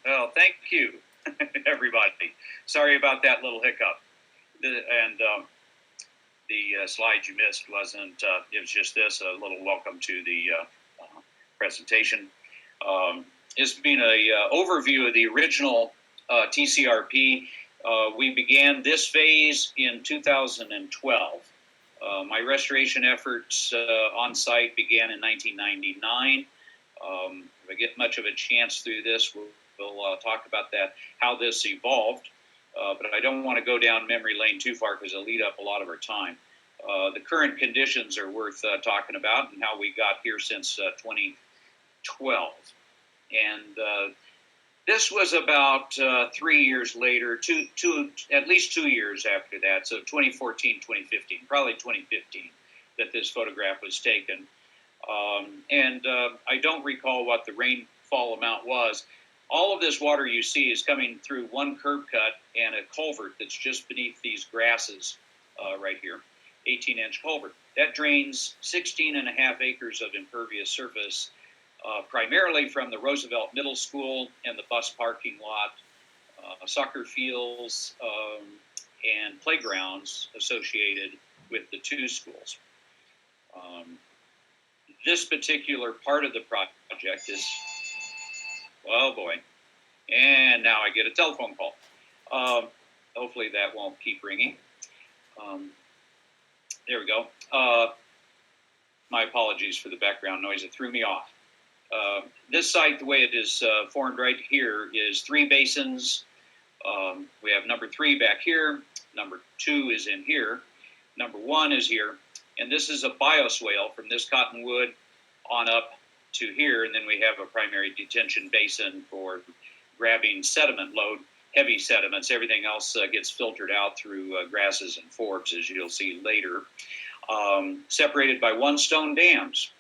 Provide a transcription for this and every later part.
Well, thank you, everybody. Sorry about that little hiccup. The slide you missed wasn't, it was just this, a little welcome to the presentation. It's been an overview of the original TCRP. We began this phase in 2012. My restoration efforts on site began in 1999. If I get much of a chance through this, we'll talk about that, how this evolved. But I don't want to go down memory lane too far because it'll lead up a lot of our time. The current conditions are worth talking about and how we got here since 2012. And this was about 3 years later, at least 2 years after that, so 2014, 2015, probably 2015, that this photograph was taken. I don't recall what the rainfall amount was. All of this water you see is coming through one curb cut and a culvert that's just beneath these grasses right here, 18-inch culvert. That drains 16.5 acres of impervious surface, primarily from the Roosevelt Middle School and the bus parking lot, soccer fields, and playgrounds associated with the two schools. This particular part of the project is, oh boy, and now I get a telephone call. Hopefully that won't keep ringing. There we go. My apologies for the background noise, it threw me off. This site, the way it is formed right here, is 3 basins. We have number 3 back here, number 2 is in here, number 1 is here, and this is a bioswale from this cottonwood on up to here, and then we have a primary detention basin for grabbing sediment load, heavy sediments. Everything else gets filtered out through grasses and forbs, as you'll see later, separated by 1 stone dams.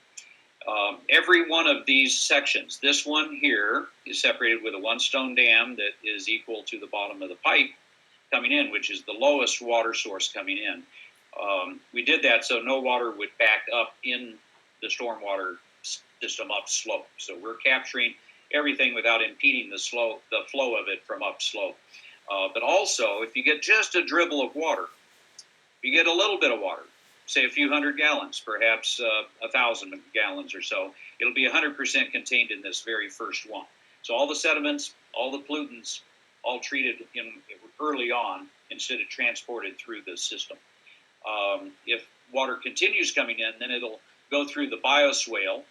Every one of these sections, this one here is separated with a 1 stone dam that is equal to the bottom of the pipe coming in, which is the lowest water source coming in. We did that so no water would back up in the stormwater system upslope. So we're capturing everything without impeding the flow of it from upslope. But also, if you get just a dribble of water, if you get a little bit of water, say a few hundred gallons, perhaps 1,000 gallons or so, it'll be 100% contained in this very first one. So all the sediments, all the pollutants, all treated early on instead of transported through the system. If water continues coming in, then it'll go through the bioswale,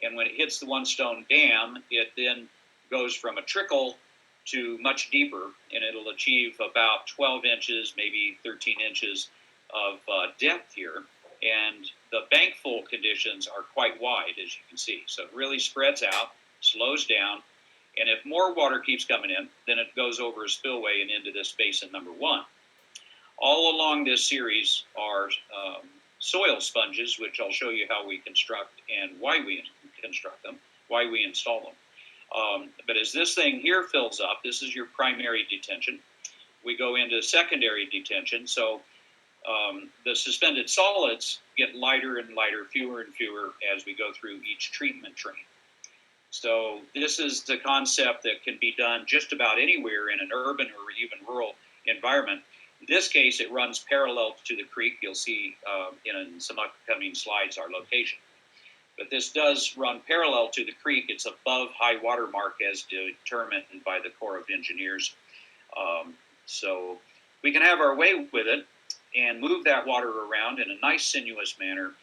and when it hits the 1 stone dam, it then goes from a trickle to much deeper, and it'll achieve about 12 inches, maybe 13 inches of depth here, and the bank full conditions are quite wide, as you can see. So it really spreads out, slows down, and if more water keeps coming in, then it goes over a spillway and into this basin number 1. All along this series are soil sponges, which I'll show you how we construct and why we construct them, why we install them. But as this thing here fills up, this is your primary detention. We go into secondary detention. So the suspended solids get lighter and lighter, fewer and fewer as we go through each treatment train. So this is the concept that can be done just about anywhere in an urban or even rural environment. In this case, it runs parallel to the creek. You'll see in some upcoming slides our location. But this does run parallel to the creek. It's above high water mark as determined by the Corps of Engineers. So we can have our way with it and move that water around in a nice sinuous manner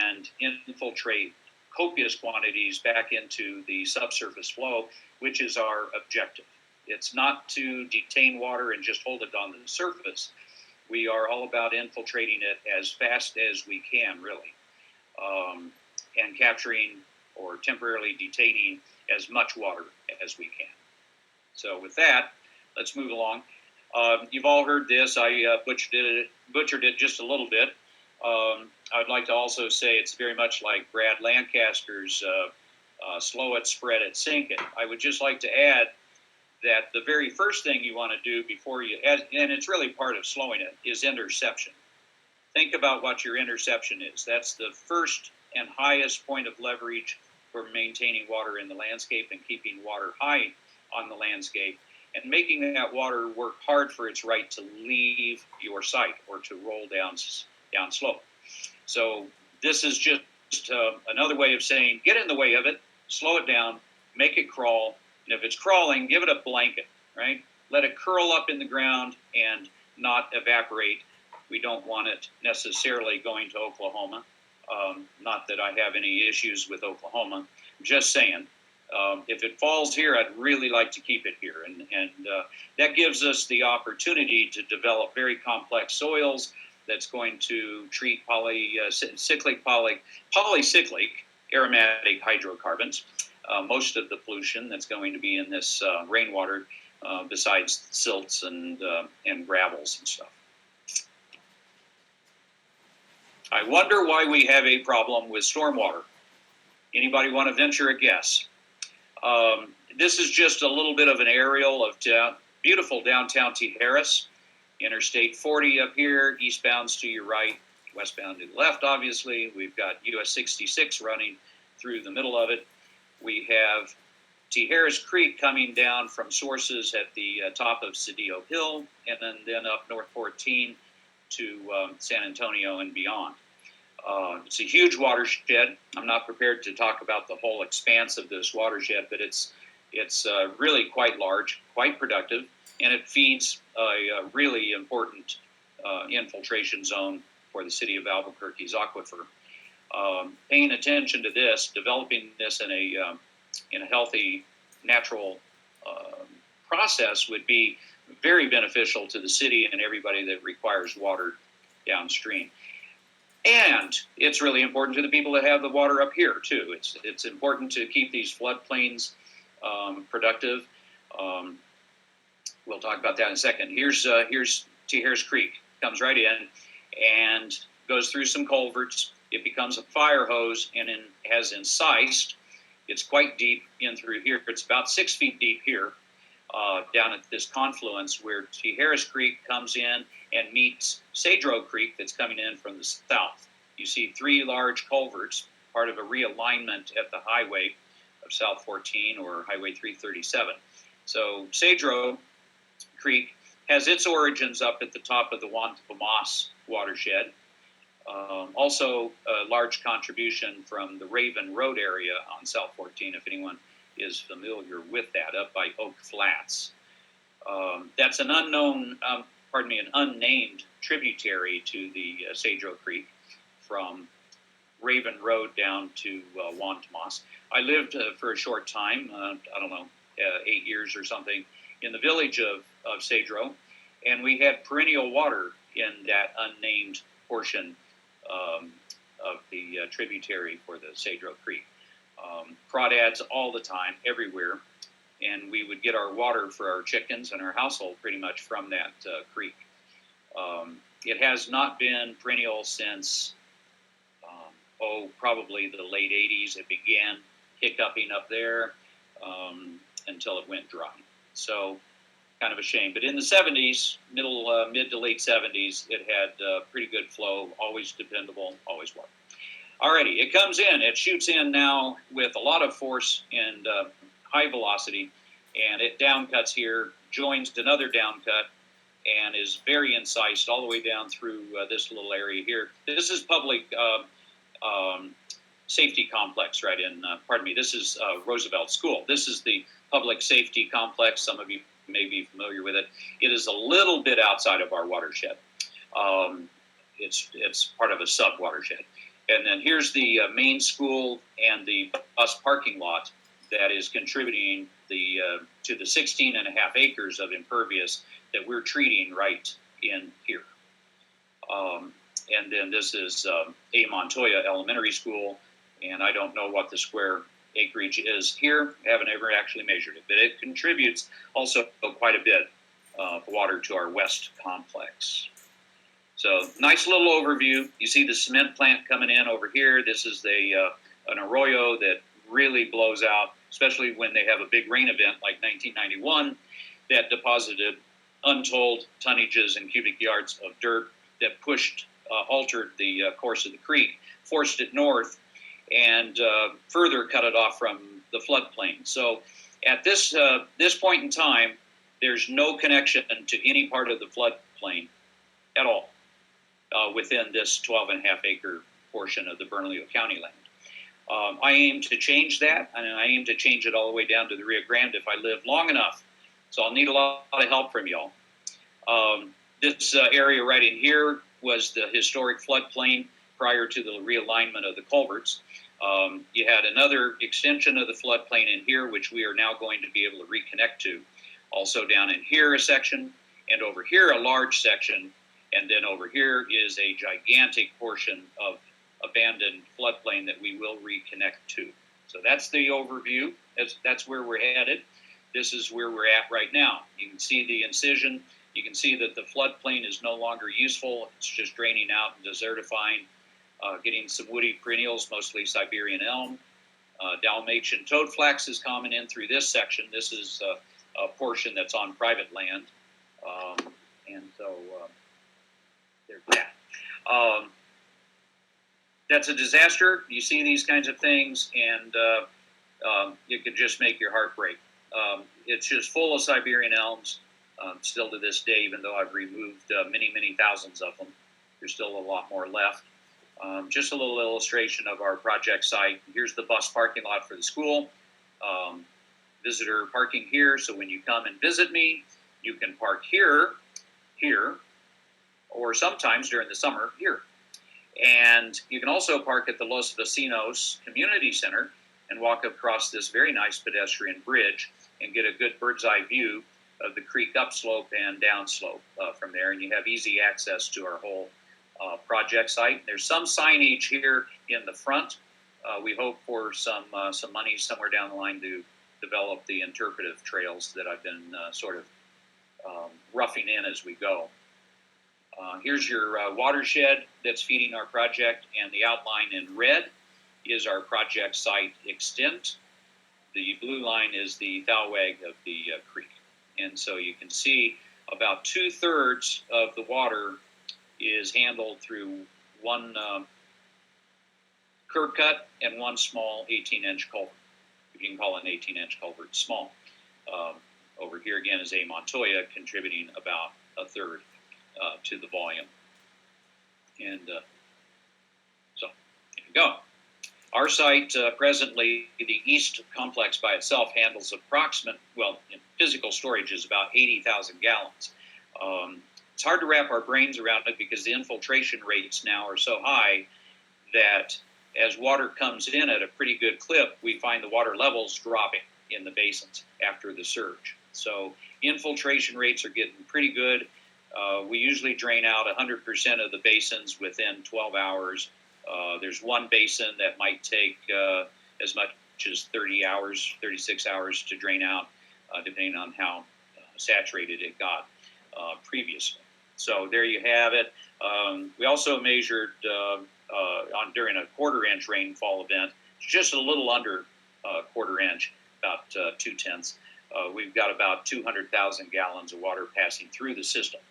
and infiltrate copious quantities back into the subsurface flow, which is our objective. It's not to detain water and just hold it on the surface. We are all about infiltrating it as fast as we can, really, and capturing or temporarily detaining as much water as we can. So with that, let's move along. You've all heard this. I butchered it just a little bit. I would like to also say it's very much like Brad Lancaster's slow it, spread it, sink it. I would just like to add that the very first thing you want to do before you, and it's really part of slowing it, is interception. Think about what your interception is. That's the first and highest point of leverage for maintaining water in the landscape and keeping water high on the landscape, and making that water work hard for its right to leave your site or to roll down slope. So this is just another way of saying, get in the way of it, slow it down, make it crawl, and if it's crawling, give it a blanket, right? Let it curl up in the ground and not evaporate. We don't want it necessarily going to Oklahoma. Not that I have any issues with Oklahoma. Just saying, if it falls here, I'd really like to keep it here. And that gives us the opportunity to develop very complex soils that's going to treat polycyclic aromatic hydrocarbons, most of the pollution that's going to be in this rainwater, besides silts and gravels and stuff. I wonder why we have a problem with stormwater. Anybody want to venture a guess? This is just a little bit of an aerial of beautiful downtown Tijeras. Interstate 40 up here, eastbound's to your right, westbound to the left, obviously. We've got US 66 running through the middle of it. We have Tijeras Creek coming down from sources at the top of Cedillo Hill, and then up North 14 to San Antonio and beyond. It's a huge watershed. I'm not prepared to talk about the whole expanse of this watershed, but it's really quite large, quite productive, and it feeds a really important infiltration zone for the city of Albuquerque's aquifer. Paying attention to this, developing this in a healthy, natural process would be very beneficial to the city and everybody that requires water downstream. And it's really important to the people that have the water up here too. It's important to keep these floodplains productive. We'll talk about that in a second. Here's Tijeras Creek. Comes right in and goes through some culverts. It becomes a fire hose and has incised. It's quite deep in through here. It's about 6 feet deep here, down at this confluence where Tijeras Creek comes in and meets Cedro Creek that's coming in from the south. You see 3 large culverts, part of a realignment at the highway of South 14 or Highway 337. So Cedro Creek has its origins up at the top of the Juan Tomas watershed. Also, a large contribution from the Raven Road area on South 14, if anyone is familiar with that, up by Oak Flats. That's an an unnamed tributary to the Cedro Creek from Raven Road down to Juan Tomas. I lived for a short time, 8 years or something, in the village of Cedro, and we had perennial water in that unnamed portion of the tributary for the Cedro Creek. Crawdads all the time, everywhere, and we would get our water for our chickens and our household pretty much from that creek. It has not been perennial since, probably the late 80s. It began hiccuping up there until it went dry. So kind of a shame. But in the 70s, mid to late 70s, it had pretty good flow, always dependable, always water. Alrighty, it comes in. It shoots in now with a lot of force and high velocity, and it downcuts here, joins another downcut, and is very incised all the way down through this little area here. This is public safety complex right in, this is Roosevelt School. This is the public safety complex. Some of you may be familiar with it. It is a little bit outside of our watershed. It's part of a sub-watershed. And then here's the main school and the bus parking lot that is contributing to the 16 and a half acres of impervious that we're treating right in here. And then this is A. Montoya Elementary School, and I don't know what the square acreage is here. I haven't ever actually measured it, but it contributes also quite a bit of water to our west complex. So nice little overview. You see the cement plant coming in over here. This is an arroyo that really blows out, especially when they have a big rain event like 1991 that deposited untold tonnages and cubic yards of dirt that altered the course of the creek, forced it north, and further cut it off from the floodplain. So At this point in time, there's no connection to any part of the floodplain at all within this 12.5-acre portion of the Bernalillo County land. I aim to change that, and I aim to change it all the way down to the Rio Grande if I live long enough. So I'll need a lot of help from y'all. This area right in here was the historic floodplain prior to the realignment of the culverts. You had another extension of the floodplain in here, which we are now going to be able to reconnect to. Also down in here a section, and over here a large section, and then over here is a gigantic portion of abandoned floodplain that we will reconnect to. So that's the overview. That's where we're headed. This is where we're at right now. You can see the incision. You can see that the floodplain is no longer useful. It's just draining out and desertifying, getting some woody perennials, mostly Siberian elm. Dalmatian toadflax is coming in through this section. This is a portion that's on private land. And so there's that. That's a disaster. You see these kinds of things, and it can just make your heart break. It's just full of Siberian elms, still to this day, even though I've removed many, many thousands of them. There's still a lot more left. Just a little illustration of our project site. Here's the bus parking lot for the school. Visitor parking here, so when you come and visit me, you can park here, or sometimes during the summer, here. And you can also park at the Los Vecinos Community Center and walk across this very nice pedestrian bridge and get a good bird's eye view of the creek upslope and downslope from there. And you have easy access to our whole project site. There's some signage here in the front. We hope for some money somewhere down the line to develop the interpretive trails that I've been sort of roughing in as we go. Here's your watershed that's feeding our project, and the outline in red is our project site extent. The blue line is the thalweg of the creek. And so you can see about 2/3 of the water is handled through one curb cut and one small 18-inch culvert. You can call an 18-inch culvert small. Over here again is a Montoya contributing about 1/3 to the volume. And so there you go. Our site presently, the east complex by itself handles in physical storage is about 80,000 gallons. It's hard to wrap our brains around it because the infiltration rates now are so high that as water comes in at a pretty good clip, we find the water levels dropping in the basins after the surge. So infiltration rates are getting pretty good. We usually drain out 100% of the basins within 12 hours. There's one basin that might take as much as 30 hours, 36 hours to drain out, depending on how saturated it got previously. So there you have it. We also measured during a 1/4-inch rainfall event, just a little under 1/4 inch, about 2/10. We've got about 200,000 gallons of water passing through the system.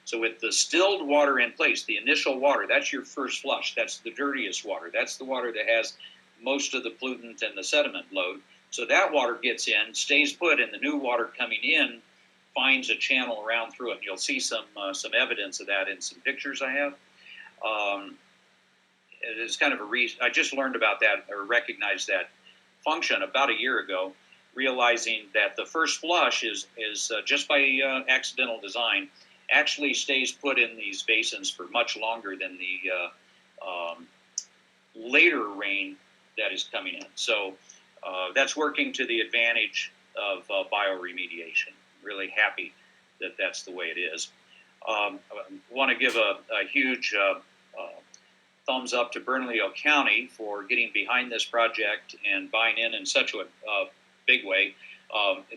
So with the stilled water in place, the initial water, that's your first flush. That's the dirtiest water. That's the water that has most of the pollutant and the sediment load. So that water gets in, stays put, and the new water coming in finds a channel around through it. And you'll see some evidence of that in some pictures I have. It's kind of I just learned about that or recognized that function about a year ago, realizing that the first flush is just by accidental design, actually stays put in these basins for much longer than the later rain that is coming in. So that's working to the advantage of bioremediation. Really happy that that's the way it is. I want to give a huge thumbs up to Bernalillo County for getting behind this project and buying in such a big way.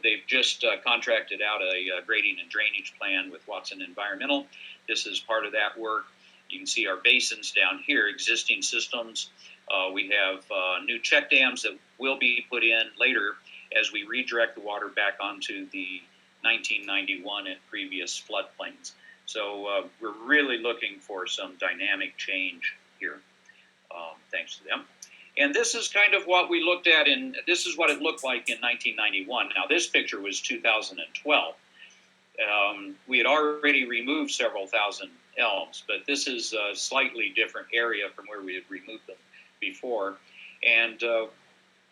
They've just contracted out a grading and drainage plan with Watson Environmental. This is part of that work. You can see our basins down here, existing systems. We have new check dams that will be put in later as we redirect the water back onto the 1991 and previous floodplains. So we're really looking for some dynamic change here, thanks to them. And this is kind of what we looked at this is what it looked like in 1991. Now, this picture was 2012. We had already removed several thousand elms, but this is a slightly different area from where we had removed them before. And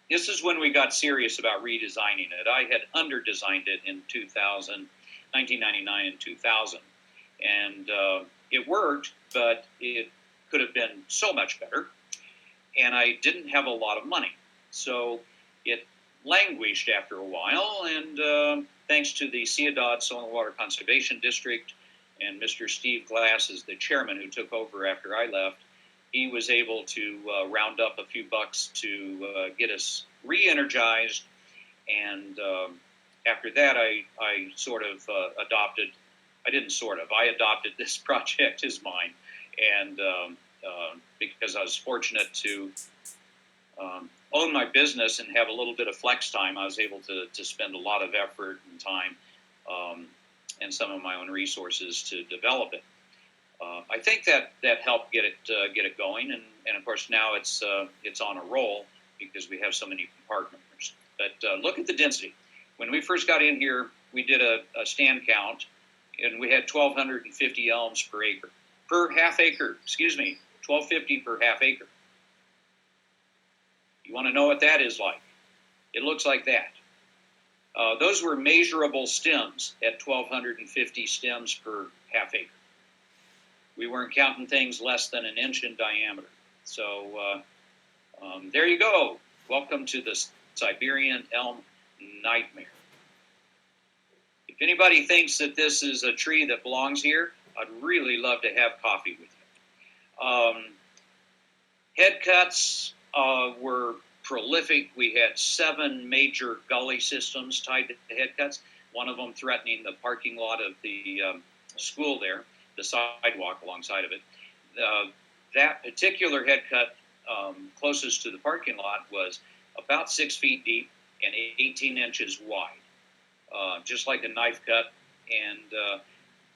this is when we got serious about redesigning it. I had under-designed it in 1999 and 2000. And it worked, but it could have been so much better. And I didn't have a lot of money. So it languished after a while, and thanks to the Ciudad Soil and Water Conservation District and Mr. Steve Glass is the chairman who took over after I left, he was able to round up a few bucks to get us re-energized. And after that, I adopted this project as mine. And because I was fortunate to own my business and have a little bit of flex time, I was able to spend a lot of effort and time and some of my own resources to develop it. I think that helped get it going, and of course now it's on a roll because we have so many partners. But look at the density. When we first got in here, we did a stand count, and we had 1,250 elms per acre. Per half acre, 1,250 per half acre. You want to know what that is like? It looks like that. Those were measurable stems at 1,250 stems per half acre. We weren't counting things less than an inch in diameter. So there you go. Welcome to the Siberian elm nightmare. If anybody thinks that this is a tree that belongs here, I'd really love to have coffee with you. Head cuts were prolific. We had 7 major gully systems tied to head cuts, one of them threatening the parking lot of the school there, the sidewalk alongside of it. That particular head cut closest to the parking lot was about 6 feet deep and 18 inches wide, just like a knife cut. And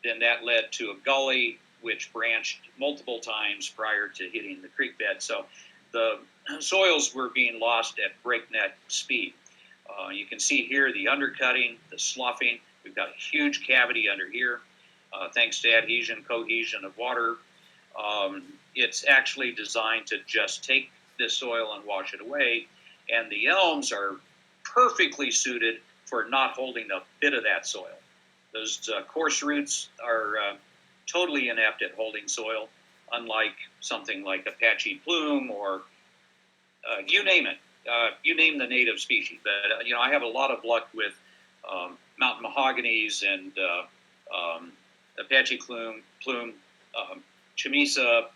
then that led to a gully which branched multiple times prior to hitting the creek bed. So the soils were being lost at breakneck speed. You can see here the undercutting, the sloughing. We've got a huge cavity under here, thanks to cohesion of water. It's actually designed to just take this soil and wash it away. And the elms are perfectly suited for not holding a bit of that soil. Those coarse roots are totally inept at holding soil, unlike something like Apache plume or you name it. You name the native species. But I have a lot of luck with mountain mahoganies and Apache plume, chamisa.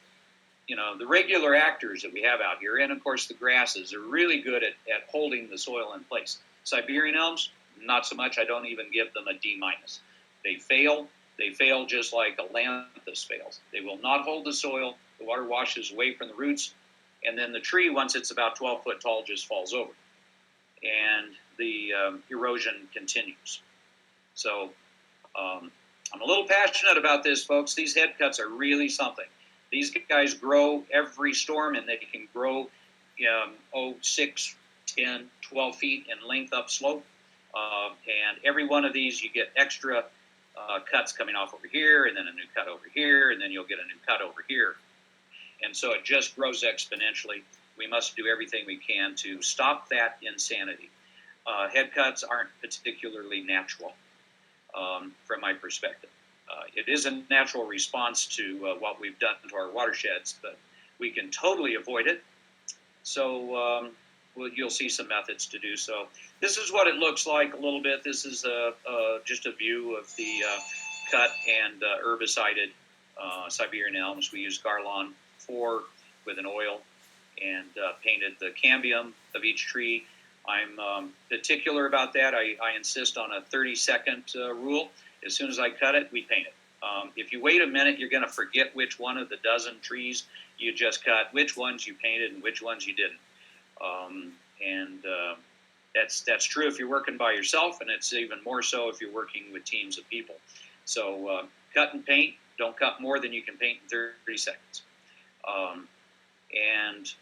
The regular actors that we have out here, and of course the grasses are really good at holding the soil in place. Siberian elms, not so much. I don't even give them a D-. They fail. They fail just like Ailanthus fails. They will not hold the soil. The water washes away from the roots, and then the tree, once it's about 12 foot tall, just falls over, and the erosion continues. So I'm a little passionate about this, folks. These head cuts are really something. These guys grow every storm, and they can grow 6, 10, 12 feet in length upslope. And every one of these, you get extra cuts coming off over here, and then a new cut over here, and then you'll get a new cut over here. And so it just grows exponentially. We must do everything we can to stop that insanity. Head cuts aren't particularly natural from my perspective. It is a natural response to what we've done to our watersheds, but we can totally avoid it. So you'll see some methods to do so. This is what it looks like a little bit. This is just a view of the cut and herbicided Siberian elms. We use Garlon 4 with an oil and painted the cambium of each tree. I'm particular about that. I insist on a 30-second rule. As soon as I cut it, we paint it. If you wait a minute, you're going to forget which one of the dozen trees you just cut, which ones you painted, and which ones you didn't. That's true if you're working by yourself, and it's even more so if you're working with teams of people. So cut and paint. Don't cut more than you can paint in 30 seconds. And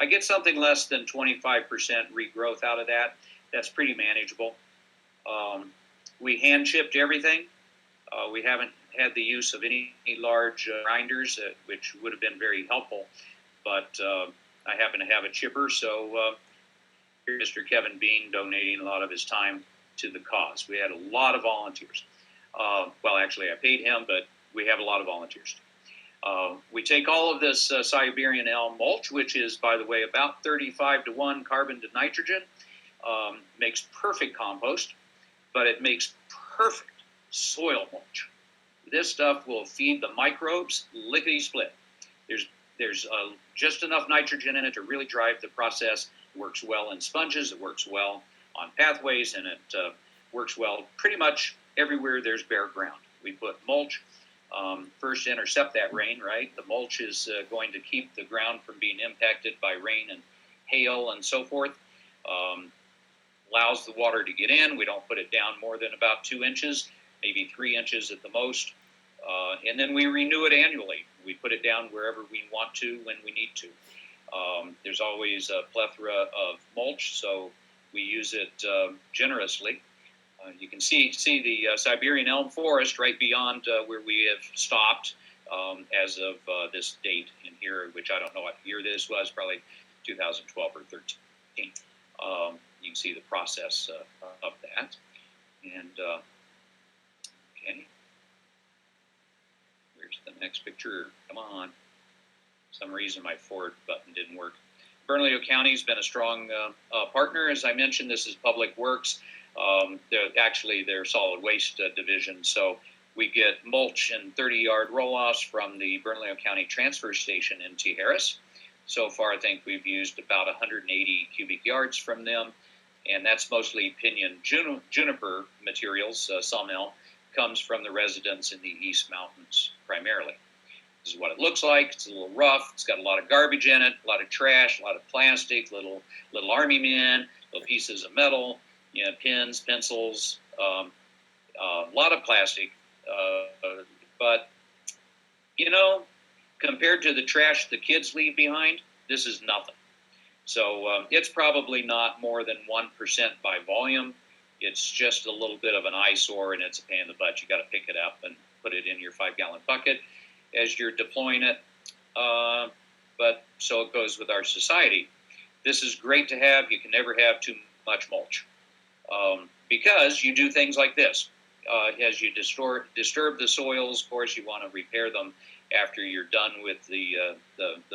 I get something less than 25% regrowth out of that. That's pretty manageable. We hand chipped everything. We haven't had the use of any large grinders, which would have been very helpful, but I happen to have a chipper, so here's Mr. Kevin Bean donating a lot of his time to the cause. We had a lot of volunteers. Well, actually, I paid him, but we have a lot of volunteers. We take all of this Siberian elm mulch, which is, by the way, about 35-to-1 carbon to nitrogen, makes perfect compost, but it makes perfect soil mulch. This stuff will feed the microbes lickety-split. There's just enough nitrogen in it to really drive the process. It works well in sponges. It works well on pathways, and it works well pretty much everywhere there's bare ground. We put mulch. First, intercept that rain, right? The mulch is going to keep the ground from being impacted by rain and hail and so forth. Allows the water to get in. We don't put it down more than about 2 inches, maybe 3 inches at the most. And then we renew it annually. We put it down wherever we want to, when we need to. There's always a plethora of mulch, so we use it generously. You can see the Siberian elm forest right beyond where we have stopped as of this date in here, which I don't know what year this was, probably 2012 or 13. You can see the process of that. And, okay. Here's the next picture. Come on. For some reason, my forward button didn't work. Bernalillo County has been a strong partner. As I mentioned, this is Public Works. Actually, they're solid waste division. So we get mulch and 30-yard roll-offs from the Bernalillo County Transfer Station in Tijeras. So far, I think we've used about 180 cubic yards from them. And that's mostly pinyon juniper materials. Sawmill comes from the residents in the East Mountains primarily. This is what it looks like. It's a little rough. It's got a lot of garbage in it, a lot of trash, a lot of plastic, little army men, little pieces of metal, pins, pencils, a lot of plastic. But, compared to the trash the kids leave behind, this is nothing. So it's probably not more than 1% by volume. It's just a little bit of an eyesore, and it's a pain in the butt. You got to pick it up and put it in your 5-gallon bucket as you're deploying it. But so it goes with our society. This is great to have. You can never have too much mulch because you do things like this. As you disturb the soils, of course, you want to repair them after you're done with the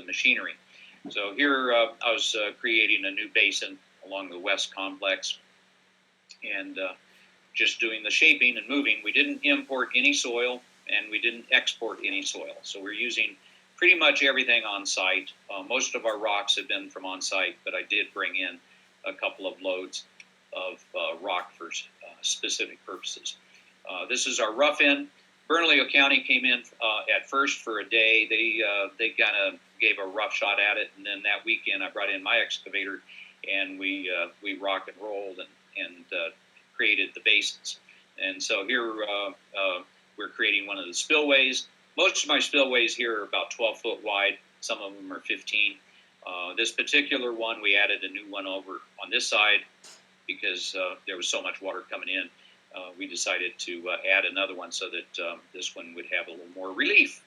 machinery. So here I was creating a new basin along the west complex and just doing the shaping and moving. We didn't import any soil and we didn't export any soil. So we're using pretty much everything on site. Most of our rocks have been from on site, but I did bring in a couple of loads of rock for specific purposes. This is our rough end. Bernalillo County came in at first for a day. They kind of gave a rough shot at it, and then that weekend I brought in my excavator, and we rock and rolled and created the basins. And so here we're creating one of the spillways. Most of my spillways here are about 12 foot wide. Some of them are 15. This particular one, we added a new one over on this side because there was so much water coming in. We decided to add another one so that this one would have a little more relief.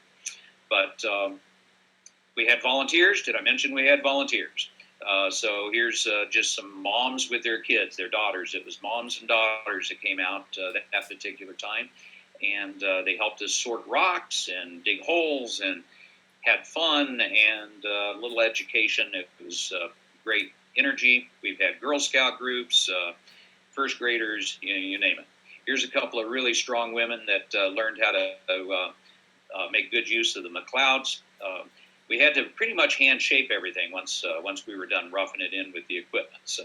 But we had volunteers. Did I mention we had volunteers? So here's just some moms with their kids, their daughters. It was moms and daughters that came out that particular time. And they helped us sort rocks and dig holes and had fun and a little education. It was great energy. We've had Girl Scout groups, first graders, you name it. Here's a couple of really strong women that learned how to make good use of the McLeods. We had to pretty much hand shape everything once we were done roughing it in with the equipment. So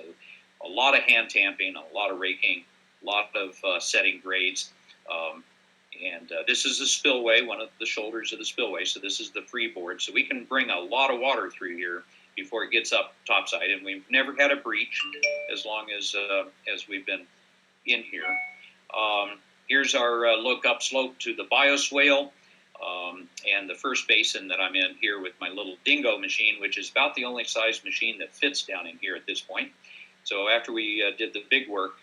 a lot of hand tamping, a lot of raking, a lot of setting grades. And this is a spillway, one of the shoulders of the spillway. So this is the freeboard. So we can bring a lot of water through here before it gets up topside. And we've never had a breach as long as we've been in here. Here's our look up slope to the bioswale. And the first basin that I'm in here with my little dingo machine, which is about the only size machine that fits down in here at this point. So after we did the big work,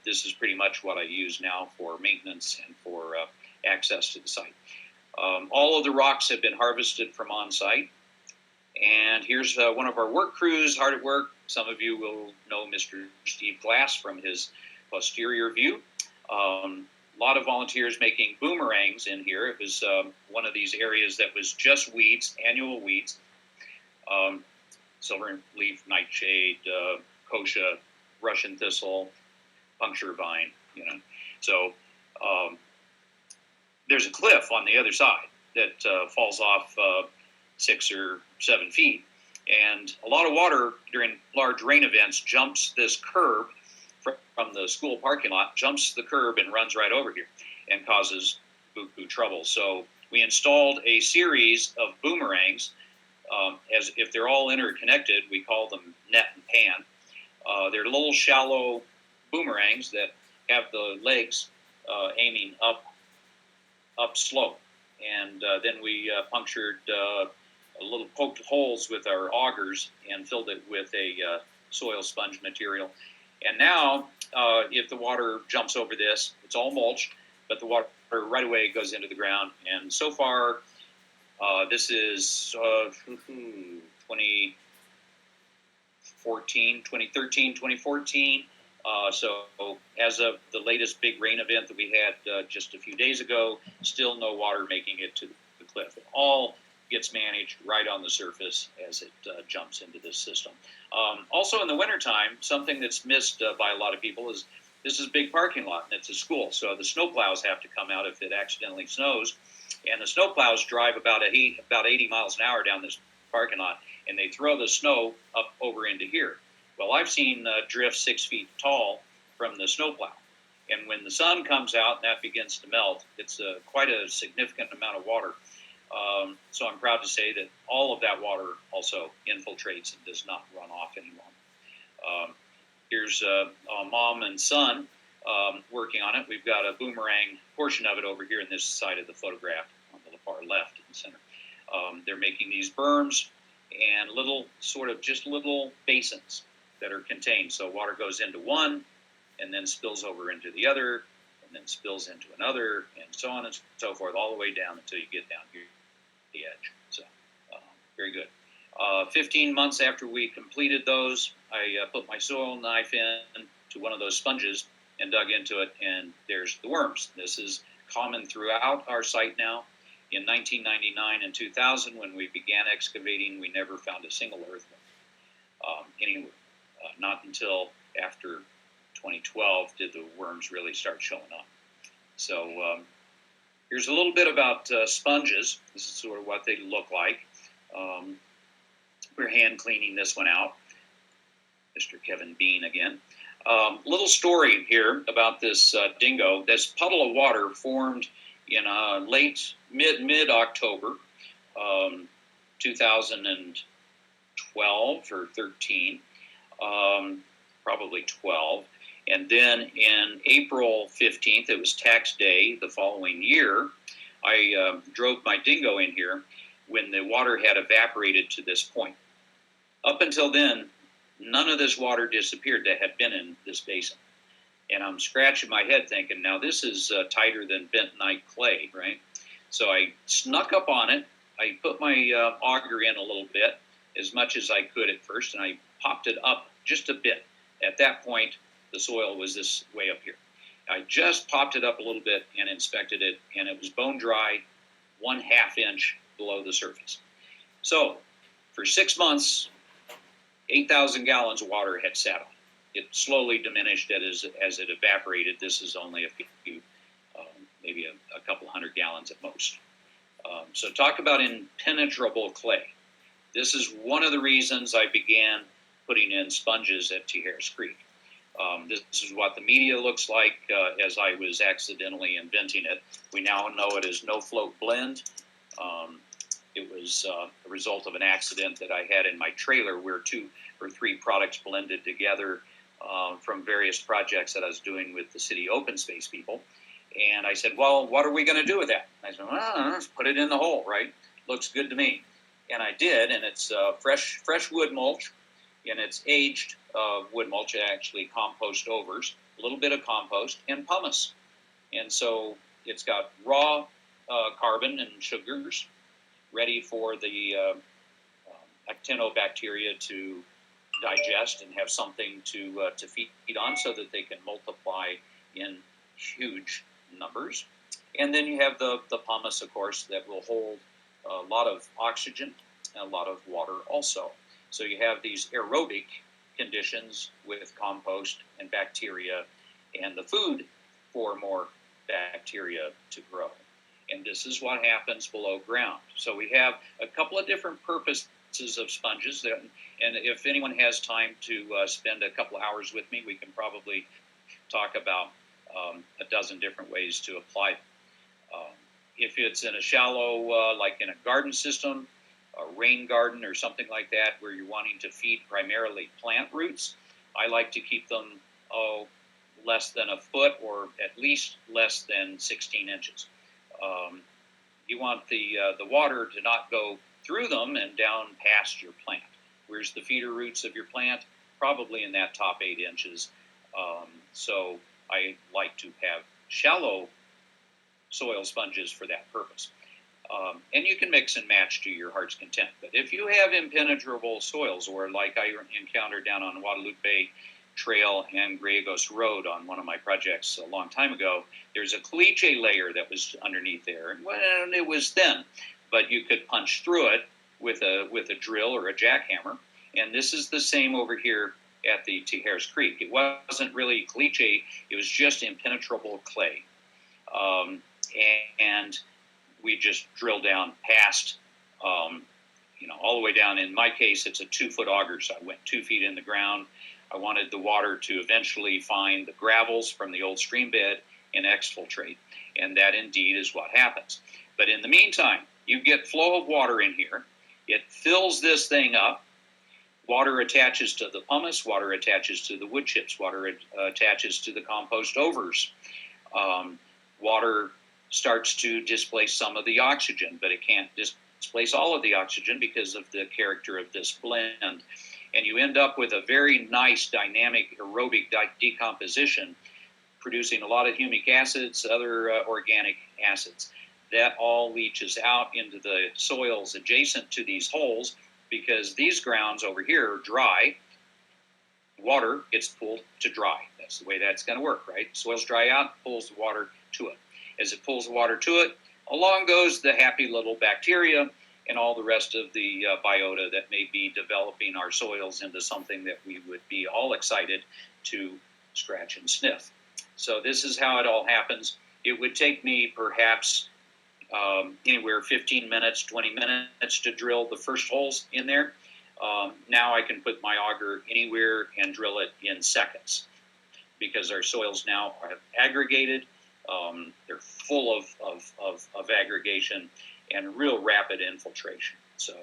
this is pretty much what I use now for maintenance and for access to the site. All of the rocks have been harvested from on site. And here's one of our work crews hard at work. Some of you will know Mr. Steve Glass from his posterior view. A lot of volunteers making boomerangs in here. It was one of these areas that was just weeds, annual weeds. Silver leaf nightshade, kochia, Russian thistle, puncture vine, So there's a cliff on the other side that falls off 6 or 7 feet. And a lot of water during large rain events jumps this curb from the school parking lot, jumps the curb and runs right over here and causes boo-boo trouble. So we installed a series of boomerangs. As if they're all interconnected, we call them net and pan. They're little shallow boomerangs that have the legs aiming up slope. And then we punctured little poked holes with our augers and filled it with a soil sponge material. And now, if the water jumps over this, it's all mulch, but the water right away goes into the ground. And so far, this is 2013, 2014. So as of the latest big rain event that we had just a few days ago, still no water making it to the cliff. It all gets managed right on the surface as it jumps into this system. Also in the wintertime, something that's missed by a lot of people is this is a big parking lot and it's a school. So the snowplows have to come out if it accidentally snows. And the snowplows drive about 80 miles an hour down this parking lot, and they throw the snow up over into here. Well, I've seen drifts 6 feet tall from the snowplow. And when the sun comes out and that begins to melt, it's quite a significant amount of water. So I'm proud to say that all of that water also infiltrates and does not run off anymore. Here's mom and son working on it. We've got a boomerang portion of it over here in this side of the photograph on the far left in the center. They're making these berms and little basins that are contained. So water goes into one and then spills over into the other and then spills into another and so on and so forth all the way down until you get down here to the edge. So very good. 15 months after we completed those, I put my soil knife in to one of those sponges and dug into it, and there's the worms. This is common throughout our site now. In 1999 and 2000, when we began excavating, we never found a single earthworm anywhere. Not until after 2012 did the worms really start showing up. So here's a little bit about sponges. This is sort of what they look like. We're hand cleaning this one out. Mr. Kevin Bean again. Little story here about this dingo. This puddle of water formed in mid-October, 2012 or 13, probably 12. And then in April 15th, it was tax day the following year, I drove my dingo in here when the water had evaporated to this point. Up until then, none of this water disappeared that had been in this basin. And I'm scratching my head thinking, now this is tighter than bentonite clay, right? So I snuck up on it. I put my auger in a little bit, as much as I could at first, and I popped it up just a bit. At that point, the soil was this way up here. I just popped it up a little bit and inspected it, and it was bone dry, 1/2 inch below the surface. So for 6 months, 8,000 gallons of water had sat on it. It slowly diminished as it evaporated. This is only a few, maybe a couple hundred gallons at most. So talk about impenetrable clay. This is one of the reasons I began putting in sponges at Tijeras Creek. This is what the media looks like as I was accidentally inventing it. We now know it is no float blend. It was a result of an accident that I had in my trailer where 2 or 3 products blended together from various projects that I was doing with the city open space people. And I said, well, what are we going to do with that? I said, well, let's put it in the hole, right? Looks good to me. And I did, and it's fresh wood mulch, and it's aged wood mulch, actually compost overs, a little bit of compost, and pumice. And so it's got raw carbon and sugars ready for the actinobacteria to digest and have something to feed on so that they can multiply in huge numbers. And then you have the pumice, of course, that will hold a lot of oxygen and a lot of water also. So you have these aerobic conditions with compost and bacteria and the food for more bacteria to grow. And this is what happens below ground. So we have a couple of different purposes of sponges. And if anyone has time to spend a couple hours with me, we can probably talk about a dozen different ways to apply them. If it's in a shallow, like in a garden system, a rain garden or something like that, where you're wanting to feed primarily plant roots, I like to keep them, less than a foot or at least less than 16 inches. You want the water to not go through them and down past your plant. Where's the feeder roots of your plant? Probably in that top 8 inches. So I like to have shallow soil sponges for that purpose. And you can mix and match to your heart's content. But if you have impenetrable soils, or like I encountered down on Guadalupe Trail and Gallegos Road on one of my projects a long time ago, there's a caliche layer that was underneath there. And it was thin, but you could punch through it with a drill or a jackhammer. And this is the same over here at the Tijeras Creek. It wasn't really caliche, it was just impenetrable clay. And we just drilled down past, all the way down. In my case, it's a 2-foot auger, so I went 2 feet in the ground. I wanted the water to eventually find the gravels from the old stream bed and exfiltrate, and that indeed is what happens. But in the meantime, you get flow of water in here. It fills this thing up. Water attaches to the pumice, water attaches to the wood chips, water attaches to the compost overs. Water starts to displace some of the oxygen, but it can't displace all of the oxygen because of the character of this blend. And you end up with a very nice dynamic aerobic decomposition, producing a lot of humic acids, other organic acids. That all leaches out into the soils adjacent to these holes, because these grounds over here are dry. Water gets pulled to dry. That's the way that's going to work, right? Soils dry out, pulls the water to it. As it pulls the water to it, along goes the happy little bacteria and all the rest of the biota that may be developing our soils into something that we would be all excited to scratch and sniff. So this is how it all happens. It would take me perhaps anywhere 15 minutes, 20 minutes to drill the first holes in there. Now I can put my auger anywhere and drill it in seconds, because our soils now are aggregated. They're full of aggregation and real rapid infiltration. So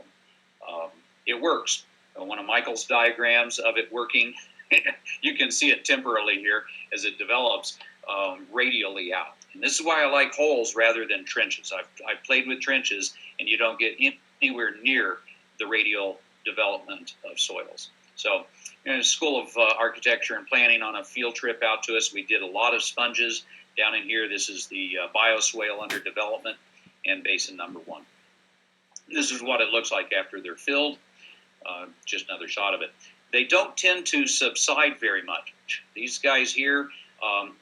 it works. One of Michael's diagrams of it working, you can see it temporally here as it develops radially out. And this is why I like holes rather than trenches. I've played with trenches, and you don't get anywhere near the radial development of soils. So in the School of Architecture and Planning, on a field trip out to us, we did a lot of sponges down in here. This is the bioswale under development and basin number 1. This is what it looks like after they're filled. Just another shot of it. They don't tend to subside very much. These guys here,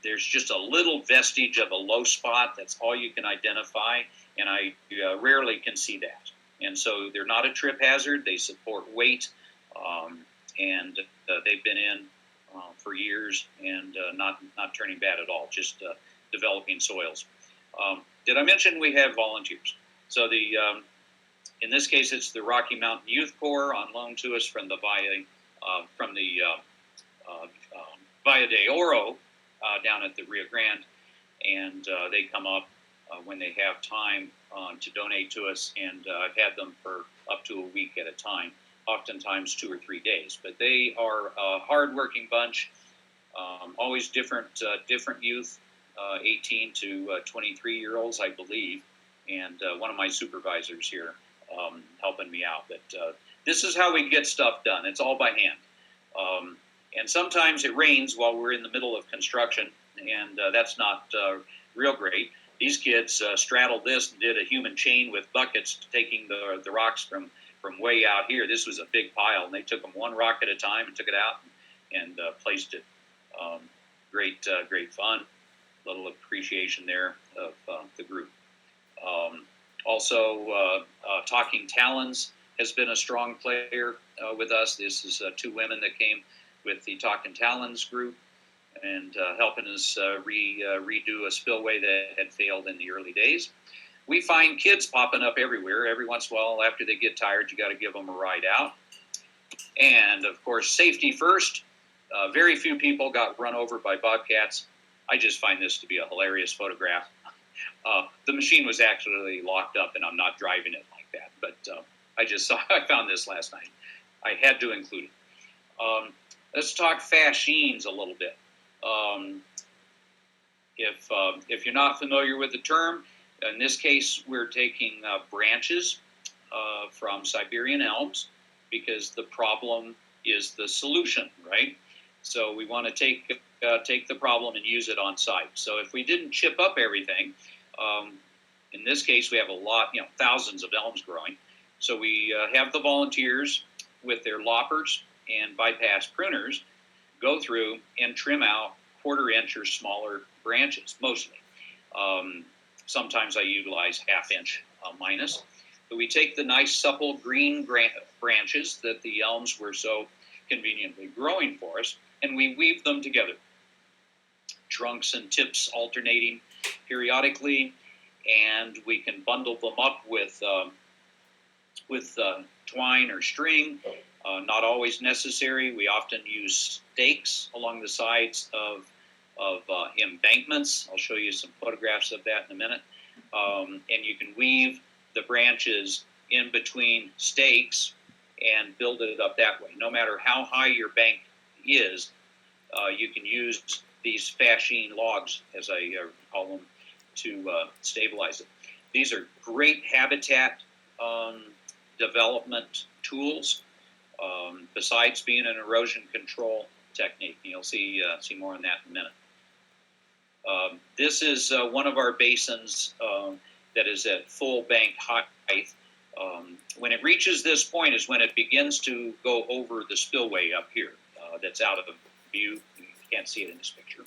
there's just a little vestige of a low spot. That's all you can identify, and I rarely can see that. And so they're not a trip hazard. They support weight, and they've been in for years and not turning bad at all, just developing soils. Did I mention we have volunteers? So in this case, it's the Rocky Mountain Youth Corps on loan to us from the Valle de Oro down at the Rio Grande, and they come up when they have time to donate to us, and I've had them for up to a week at a time, oftentimes 2 or 3 days. But they are a hard-working bunch, always different youth 18 to 23-year-olds, I believe, and one of my supervisors here helping me out. But this is how we get stuff done. It's all by hand. And sometimes it rains while we're in the middle of construction, and that's not real great. These kids straddled this and did a human chain with buckets, taking the rocks from way out here. This was a big pile, and they took them one rock at a time and took it out and placed it. Great fun. Little appreciation there of the group. Also, Talking Talons has been a strong player with us. This is two women that came with the Talking Talons group and helping us redo a spillway that had failed in the early days. We find kids popping up everywhere. Every once in a while, after they get tired, you got to give them a ride out. And, of course, safety first. Very few people got run over by bobcats. I just find this to be a hilarious photograph. The machine was actually locked up, and I'm not driving it like that. But I found this last night. I had to include it. Let's talk fascines a little bit. If you're not familiar with the term, in this case, we're taking branches from Siberian elms because the problem is the solution, right? So we want to take the problem and use it on site. So if we didn't chip up everything, in this case, we have a lot, thousands of elms growing. So we have the volunteers with their loppers and bypass pruners go through and trim out 1/4 inch or smaller branches, mostly. Sometimes I utilize 1/2 inch minus. But we take the nice supple green branches that the elms were so conveniently growing for us, and we weave them together. Trunks and tips alternating periodically, and we can bundle them up with twine or string. Not always necessary. We often use stakes along the sides of embankments. I'll show you some photographs of that in a minute. And you can weave the branches in between stakes and build it up that way. No matter how high your bank is, you can use these fascine logs, as I call them, to stabilize it. These are great habitat development tools, besides being an erosion control technique. You'll see more on that in a minute. This is one of our basins that is at full bank height. When it reaches this point is when it begins to go over the spillway up here that's out of the view. You can't see it in this picture.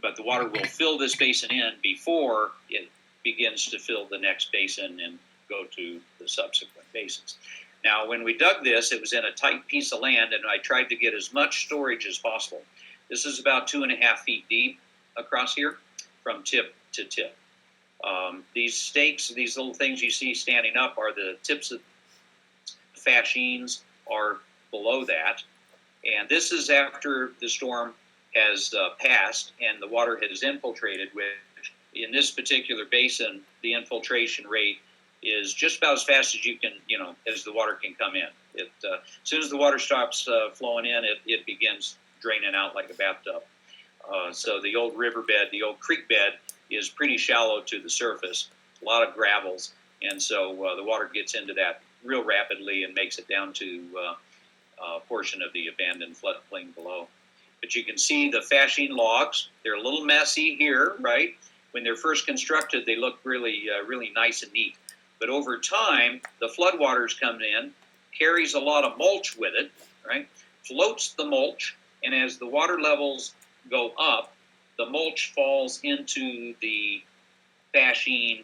But the water will fill this basin in before it begins to fill the next basin and go to the subsequent basins. Now, when we dug this, it was in a tight piece of land, and I tried to get as much storage as possible. This is about 2.5 feet deep across here from tip to tip. These stakes, these little things you see standing up, are the tips of the fascines are below that. And this is after the storm has passed and the water has infiltrated, which in this particular basin, the infiltration rate is just about as fast as you can, as the water can come in. As soon as the water stops flowing in, it begins draining out like a bathtub. So the old riverbed, the old creek bed, is pretty shallow to the surface, a lot of gravels, and so the water gets into that real rapidly and makes it down to a portion of the abandoned floodplain below. But you can see the fascine logs. They're a little messy here, right? When they're first constructed, they look really nice and neat. But over time, the floodwaters come in, carries a lot of mulch with it, right? Floats the mulch, and as the water levels go up, the mulch falls into the fascine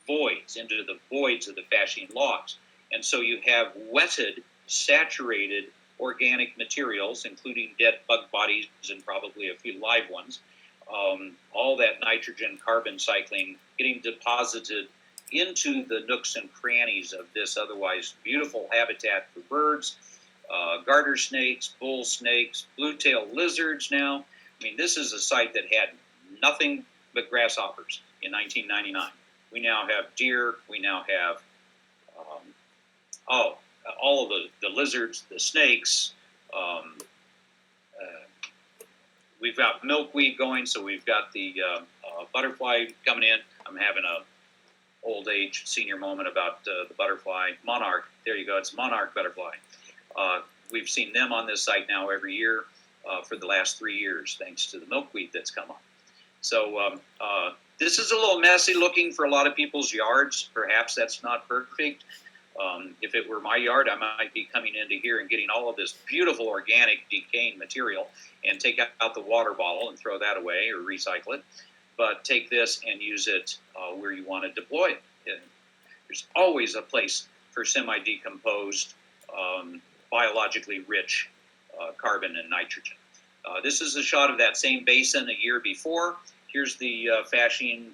voids, into the voids of the fascine logs. And so you have wetted, saturated organic materials, including dead bug bodies and probably a few live ones. All that nitrogen carbon cycling getting deposited into the nooks and crannies of this otherwise beautiful habitat for birds, garter snakes, bull snakes, blue-tailed lizards now. I mean, this is a site that had nothing but grasshoppers in 1999. We now have deer. We now have all of the lizards, the snakes. we've got milkweed going, so we've got the butterfly coming in. I'm having a old age senior moment about the butterfly monarch. There you go. It's monarch butterfly. We've seen them on this site now every year for the last 3 years, thanks to the milkweed that's come up. So this is a little messy looking for a lot of people's yards. Perhaps that's not perfect. If it were my yard, I might be coming into here and getting all of this beautiful organic decaying material and take out the water bottle and throw that away or recycle it. But take this and use it where you want to deploy it. There's always a place for semi-decomposed, biologically rich carbon and nitrogen. This is a shot of that same basin a year before. Here's the fascine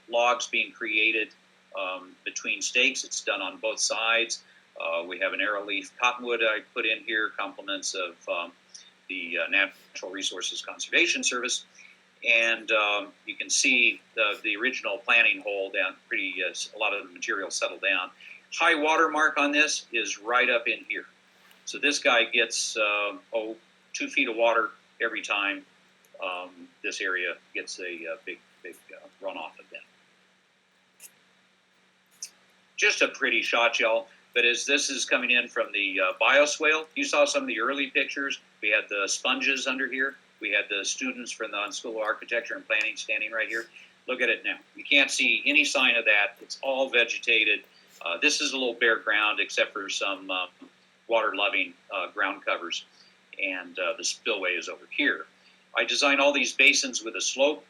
logs being created between stakes. It's done on both sides. We have an arrowleaf cottonwood I put in here, complements of the Natural Resources Conservation Service. And you can see the original planting hole down pretty, a lot of the material settled down. High water mark on this is right up in here. So this guy gets 2 feet of water every time this area gets a big runoff event. Just a pretty shot, y'all. But as this is coming in from the bioswale, you saw some of the early pictures. We had the sponges under here. We had the students from the School of Architecture and Planning standing right here. Look at it now. You can't see any sign of that. It's all vegetated. This is a little bare ground except for some water-loving ground covers. And the spillway is over here. I designed all these basins with a slope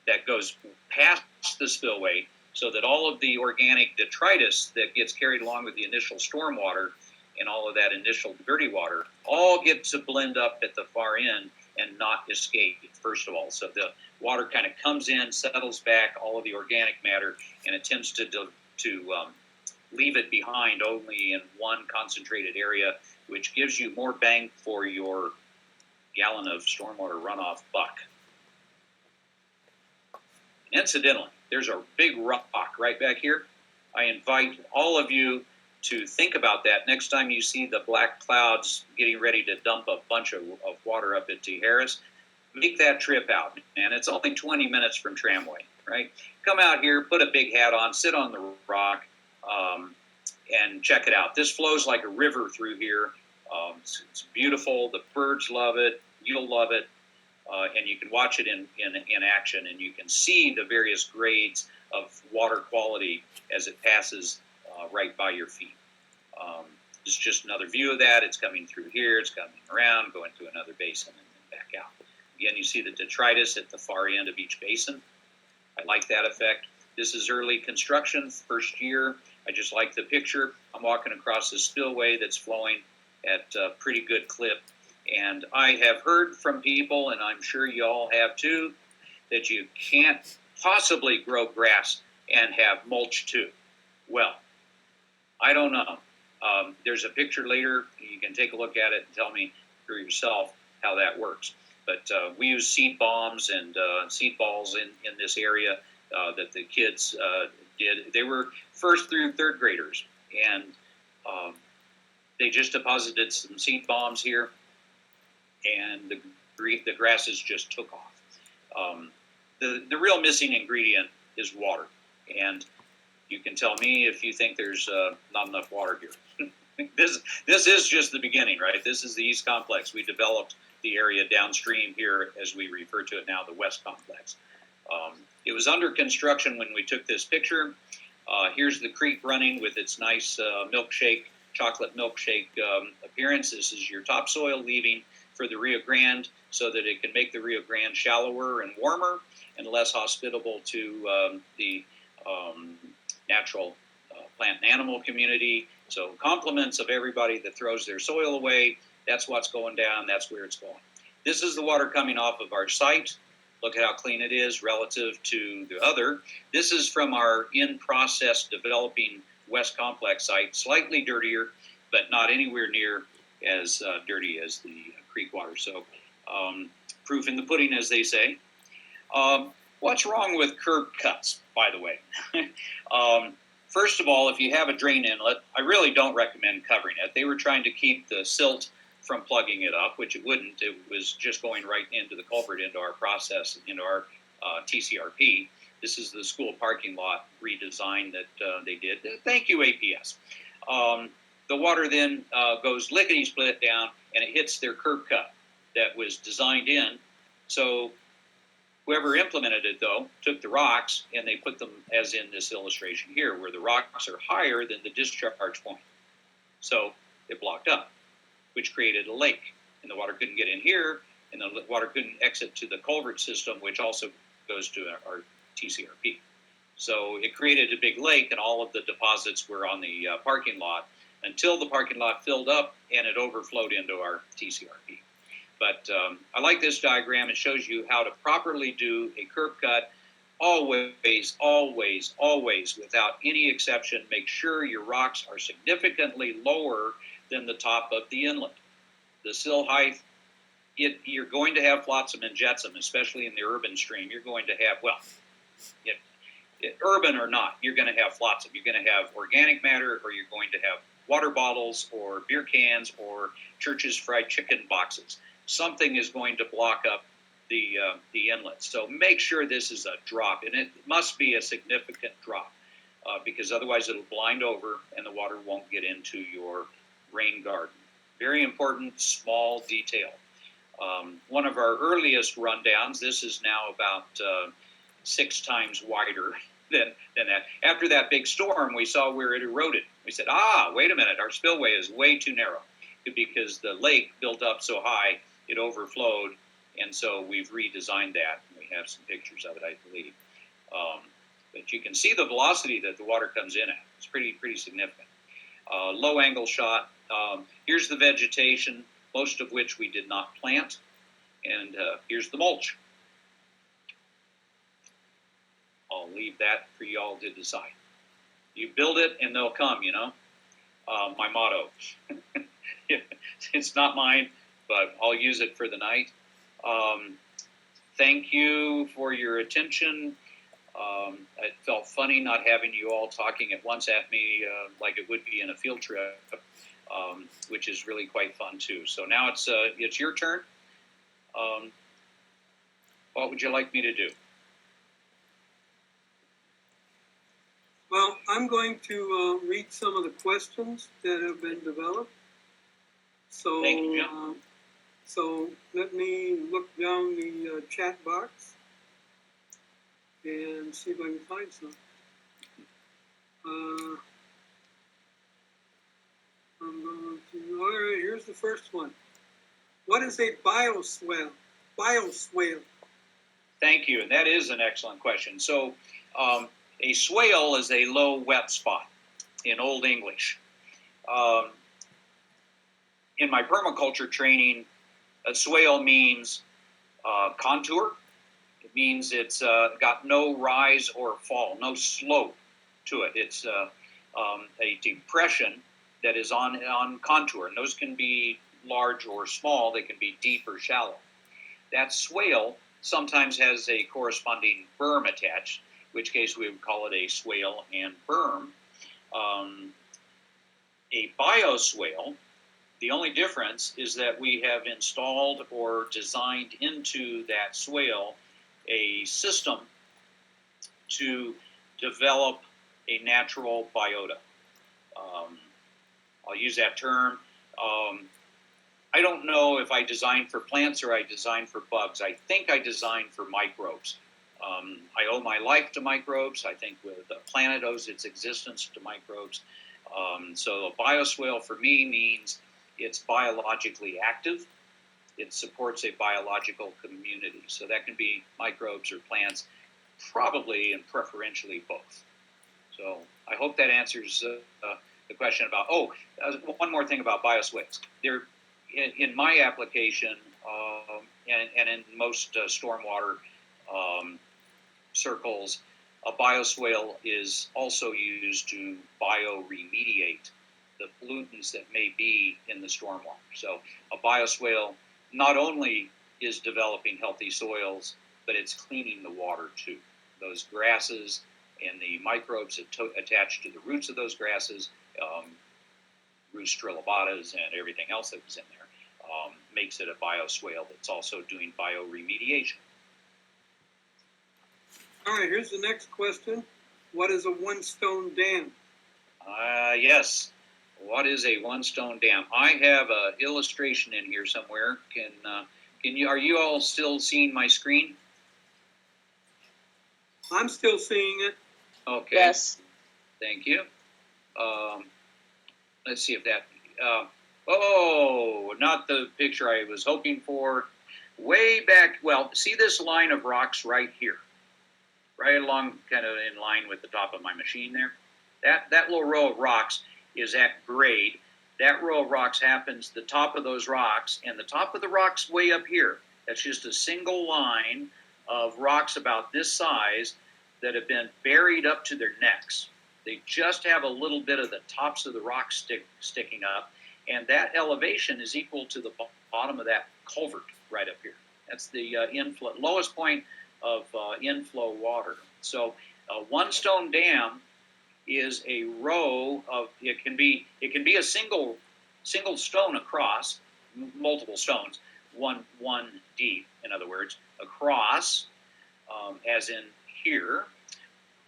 that goes past the spillway so that all of the organic detritus that gets carried along with the initial stormwater and all of that initial dirty water all get to blend up at the far end and not escape, first of all. So the water kind of comes in, settles back, all of the organic matter, and it tends to leave it behind only in one concentrated area, which gives you more bang for your gallon of stormwater runoff buck. Incidentally, there's a big rock right back here. I invite all of you to think about that next time you see the black clouds getting ready to dump a bunch of water up at Tijeras. Make that trip out, and it's only 20 minutes from Tramway, right? Come out here, put a big hat on, sit on the rock, and check it out. This flows like a river through here. It's beautiful. The birds love it. You'll love it. And you can watch it in action, and you can see the various grades of water quality as it passes right by your feet. This is just another view of that. It's coming through here. It's coming around, going to another basin, and then back out. Again, you see the detritus at the far end of each basin. I like that effect. This is early construction, first year. I just like the picture. I'm walking across a spillway that's flowing at a pretty good clip. And I have heard from people, and I'm sure you all have too, that you can't possibly grow grass and have mulch too. Well, I don't know. There's a picture later. You can take a look at it and tell me for yourself how that works. But we use seed bombs and seed balls in this area that the kids did. They were first through third graders, and they just deposited some seed bombs here, and the grasses just took off. The real missing ingredient is water, and you can tell me if you think there's not enough water here. This is just the beginning, right? This is the East Complex. We developed the area downstream here, as we refer to it now, the West Complex. It was under construction when we took this picture. Here's the creek running with its nice chocolate milkshake appearance. This is your topsoil leaving for the Rio Grande so that it can make the Rio Grande shallower and warmer and less hospitable to the natural plant and animal community. So compliments of everybody that throws their soil away. That's what's going down. That's where it's going. This is the water coming off of our site. Look at how clean it is relative to the other. This is from our in-process developing West Complex site. Slightly dirtier, but not anywhere near as dirty as the creek water. So proof in the pudding, as they say. What's wrong with curb cuts, by the way? First of all, if you have a drain inlet, I really don't recommend covering it. They were trying to keep the silt from plugging it up, which it wouldn't. It was just going right into the culvert, into our process, into our TCRP. This is the school parking lot redesign that they did. Thank you, APS. The water then goes lickety-split down, and it hits their curb cut that was designed in. So whoever implemented it, though, took the rocks, and they put them, as in this illustration here, where the rocks are higher than the discharge point. So it blocked up, which created a lake. And the water couldn't get in here, and the water couldn't exit to the culvert system, which also goes to our TCRP. So it created a big lake, and all of the deposits were on the parking lot until the parking lot filled up and it overflowed into our TCRP. But I like this diagram. It shows you how to properly do a curb cut. Always, always, always, without any exception, make sure your rocks are significantly lower than the top of the inlet. The sill height, you're going to have flotsam and jetsam, especially in the urban stream. You're going to have, well, urban or not, you're going to have flotsam. You're going to have organic matter, or you're going to have water bottles or beer cans or Church's fried chicken boxes. Something is going to block up the inlet. So make sure this is a drop, and it must be a significant drop because otherwise it'll blind over and the water won't get into your rain garden. Very important, small detail. One of our earliest rundowns, this is now about 6 times wider than that. After that big storm, we saw where it eroded. We said, wait a minute, our spillway is way too narrow because the lake built up so high, it overflowed, and so we've redesigned that. We have some pictures of it, I believe. But you can see the velocity that the water comes in at. It's pretty significant. Low angle shot. Here's the vegetation, most of which we did not plant, and here's the mulch. I'll leave that for y'all to decide. You build it and they'll come, my motto. It's not mine, but I'll use it for the night. Thank you for your attention. It felt funny not having you all talking at once at me like it would be in a field trip, which is really quite fun too. So now it's your turn. What would you like me to do? Well, I'm going to read some of the questions that have been developed. So, Thank you, Jim. So let me look down the chat box and see if I can find some. I'm going to, all right, here's the first one. What is a bioswale? Bioswale. Thank you, and that is an excellent question. So a swale is a low wet spot in Old English. In my permaculture training, a swale means contour. It means it's got no rise or fall, no slope to it. It's a depression that is on contour, and those can be large or small. They can be deep or shallow. That swale sometimes has a corresponding berm attached, in which case we would call it a swale and berm. A bioswale, the only difference is that we have installed or designed into that swale a system to develop a natural biota. I'll use that term. I don't know if I designed for plants or I designed for bugs. I think I designed for microbes. I owe my life to microbes. I think the planet owes its existence to microbes. So a bioswale for me means it's biologically active. It supports a biological community. So that can be microbes or plants, probably and preferentially both. So I hope that answers the question about, one more thing about bioswales. They're, in my application and in most stormwater circles, a bioswale is also used to bioremediate the pollutants that may be in the stormwater. So a bioswale not only is developing healthy soils, but it's cleaning the water too. Those grasses and the microbes attached to the roots of those grasses, Roots trilobatas and everything else that was in there, makes it a bioswale that's also doing bioremediation. All right, here's the next question. What is a one-stone dam? Yes. What is a one-stone dam? I have an illustration in here somewhere. Are you all still seeing my screen? I'm still seeing it. Okay. Yes. Thank you. Let's see if that. Oh, not the picture I was hoping for. Way back. Well, see this line of rocks right here, right along, kind of in line with the top of my machine there. That little row of rocks is at grade. That row of rocks happens the top of those rocks, and the top of the rocks way up here. That's just a single line of rocks about this size that have been buried up to their necks. They just have a little bit of the tops of the rocks sticking up, and that elevation is equal to the bottom of that culvert right up here. That's the lowest point of inflow water. So one stone dam is a row of, it can be a single stone across, multiple stones, one deep, in other words, across, as in here,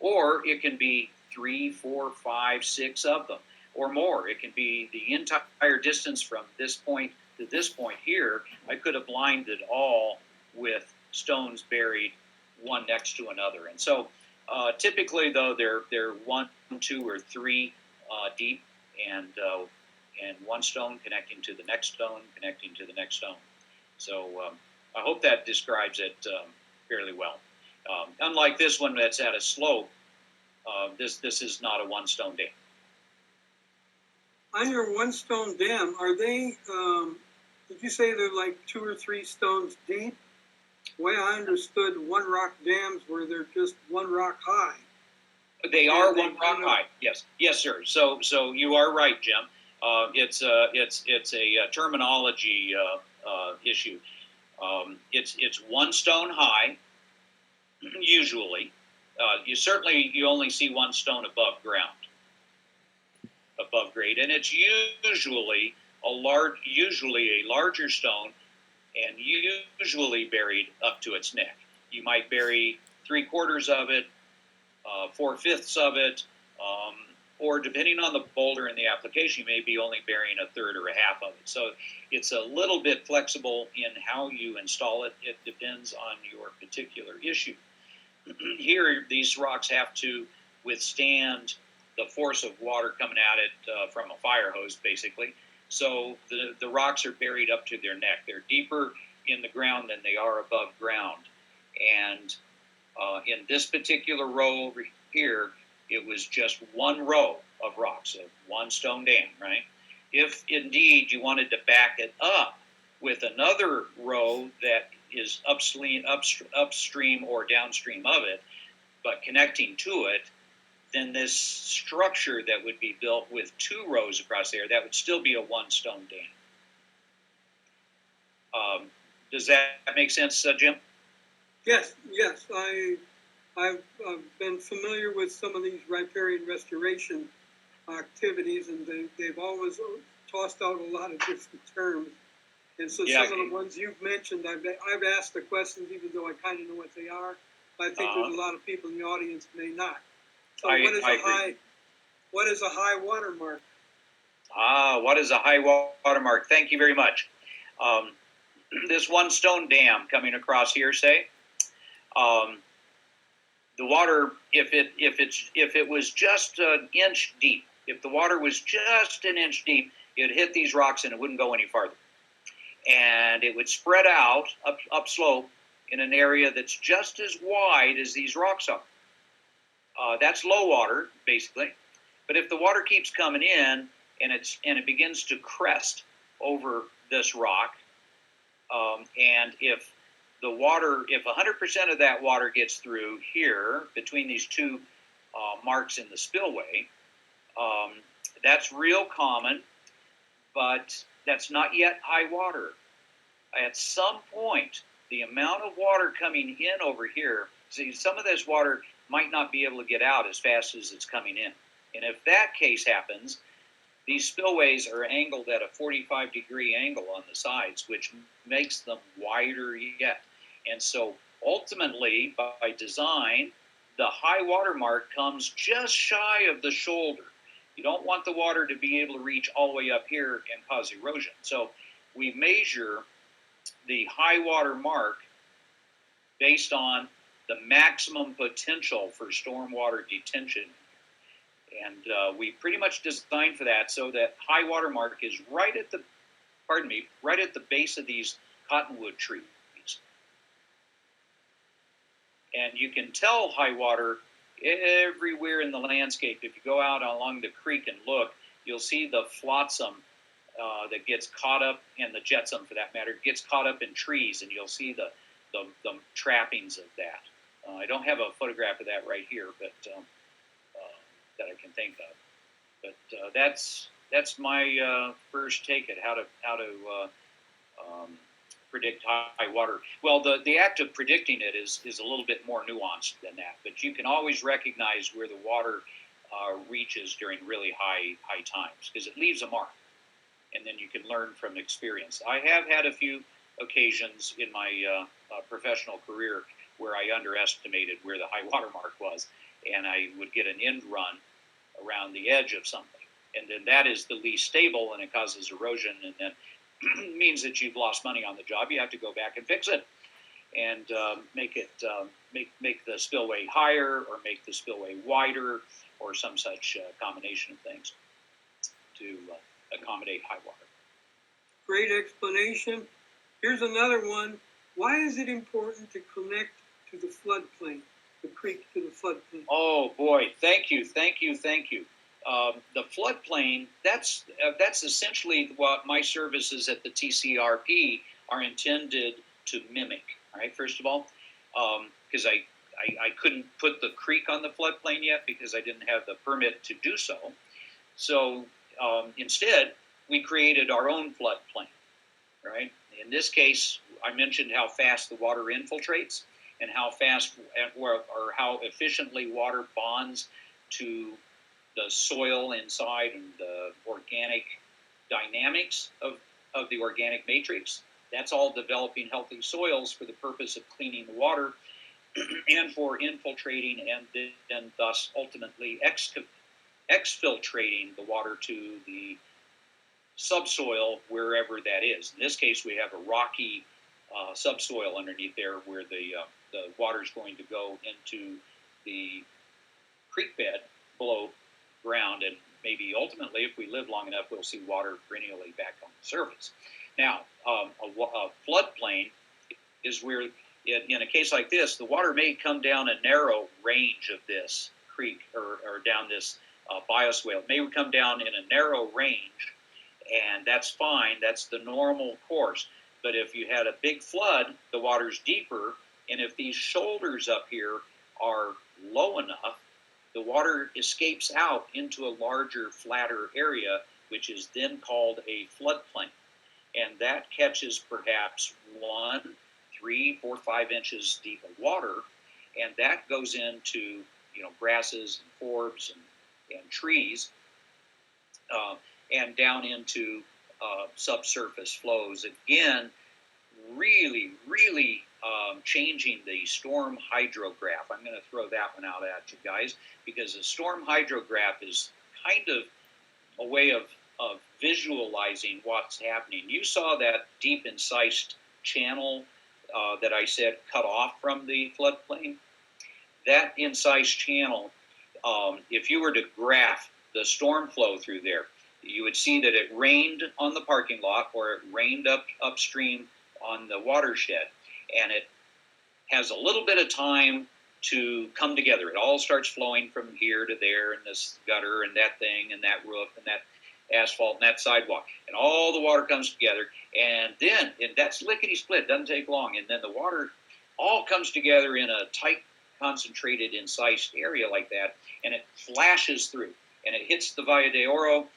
or it can be 3, 4, 5, 6 of them, or more. It can be the entire distance from this point to this point here. I could have lined it all with stones buried one next to another. And so typically, though, they're 1, 2, or 3 deep, and one stone connecting to the next stone, connecting to the next stone. So I hope that describes it fairly well. Unlike this one that's at a slope, this is not a one stone dam. On your one stone dam, are they, did you say they're like 2 or 3 stones deep? The way I understood one rock dams were they're just one rock high. They are one rock high. Yes, sir. So you are right, Jim. It's a terminology issue. It's one stone high. Usually, you only see one stone above grade, and it's usually a larger stone, and usually buried up to its neck. You might bury 3/4 of it, 4/5 of it, or depending on the boulder and the application, you may be only burying 1/3 or 1/2 of it. So it's a little bit flexible in how you install it. It depends on your particular issue. Here, these rocks have to withstand the force of water coming at it from a fire hose, basically. So the rocks are buried up to their neck. They're deeper in the ground than they are above ground. And in this particular row over here, it was just one row of rocks, one stone dam, right? If indeed you wanted to back it up with another row that is upstream or downstream of it, but connecting to it, then this structure that would be built with 2 rows across there, that would still be a one stone dam. Does that make sense, Jim? Yes. I've been familiar with some of these riparian restoration activities, and they've always tossed out a lot of different terms. And so some of the ones you've mentioned, I've asked the questions even though I kind of know what they are. But I think there's a lot of people in the audience may not. So what is a high water mark? What is a high water mark? Thank you very much. This one stone dam coming across here, say, the water, if it was just an inch deep, if the water was just an inch deep, it'd hit these rocks and it wouldn't go any farther. And it would spread out upslope in an area that's just as wide as these rocks are. That's low water, basically. But if the water keeps coming in and it begins to crest over this rock, and if 100% of that water gets through here between these 2 marks in the spillway, that's real common, but that's not yet high water. At some point, the amount of water coming in over here, see, some of this water might not be able to get out as fast as it's coming in. And if that case happens, these spillways are angled at a 45-degree angle on the sides, which makes them wider yet. And so ultimately, by design, the high water mark comes just shy of the shoulder. You don't want the water to be able to reach all the way up here and cause erosion. So we measure the high water mark based on the maximum potential for stormwater detention. And we pretty much designed for that so that high water mark is right at the base of these cottonwood trees. And you can tell high water everywhere in the landscape. If you go out along the creek and look, you'll see the flotsam that gets caught up, and the jetsam for that matter, gets caught up in trees, and you'll see the trappings of that. I don't have a photograph of that right here, but that I can think of. But that's my first take at how to predict high water. Well, the act of predicting it is a little bit more nuanced than that, but you can always recognize where the water reaches during really high times, because it leaves a mark, and then you can learn from experience. I have had a few occasions in my professional career where I underestimated where the high water mark was, and I would get an end run around the edge of something, and then that is the least stable, and it causes erosion, and then means that you've lost money on the job. You have to go back and fix it, and make the spillway higher, or make the spillway wider, or some such combination of things to accommodate high water. Great explanation. Here's another one. Why is it important to connect to the floodplain, the creek to the floodplain? Oh boy, thank you. The floodplain, that's essentially what my services at the TCRP are intended to mimic. All right, first of all, because I couldn't put the creek on the floodplain yet because I didn't have the permit to do so. So instead, we created our own floodplain. Right. In this case, I mentioned how fast the water infiltrates and how fast or how efficiently water bonds to the soil inside and the organic dynamics of the organic matrix. That's all developing healthy soils for the purpose of cleaning the water and for infiltrating and then thus ultimately exfiltrating the water to the subsoil wherever that is. In this case, we have a rocky subsoil underneath there where the water is going to go into the creek bed below ground, and maybe ultimately, if we live long enough, we'll see water perennially back on the surface. Now, a floodplain is where, in a case like this, the water may come down a narrow range of this creek or down this bioswale. It may come down in a narrow range, and that's fine. That's the normal course. But if you had a big flood, the water's deeper, and if these shoulders up here are low enough, the water escapes out into a larger, flatter area, which is then called a floodplain. And that catches perhaps 1, 3, 4, 5 inches deep of water, and that goes into grasses and forbs and trees, and down into subsurface flows. Again, really changing the storm hydrograph. I'm going to throw that one out at you guys, because the storm hydrograph is kind of a way of visualizing what's happening. You saw that deep incised channel that I said cut off from the floodplain. That incised channel, if you were to graph the storm flow through there, you would see that it rained on the parking lot, or it rained upstream on the watershed, and it has a little bit of time to come together. It all starts flowing from here to there, and this gutter and that thing and that roof and that asphalt and that sidewalk, and all the water comes together, and then that's lickety-split, doesn't take long, and then the water all comes together in a tight, concentrated, incised area like that, and it flashes through, and it hits the Valle de Oro,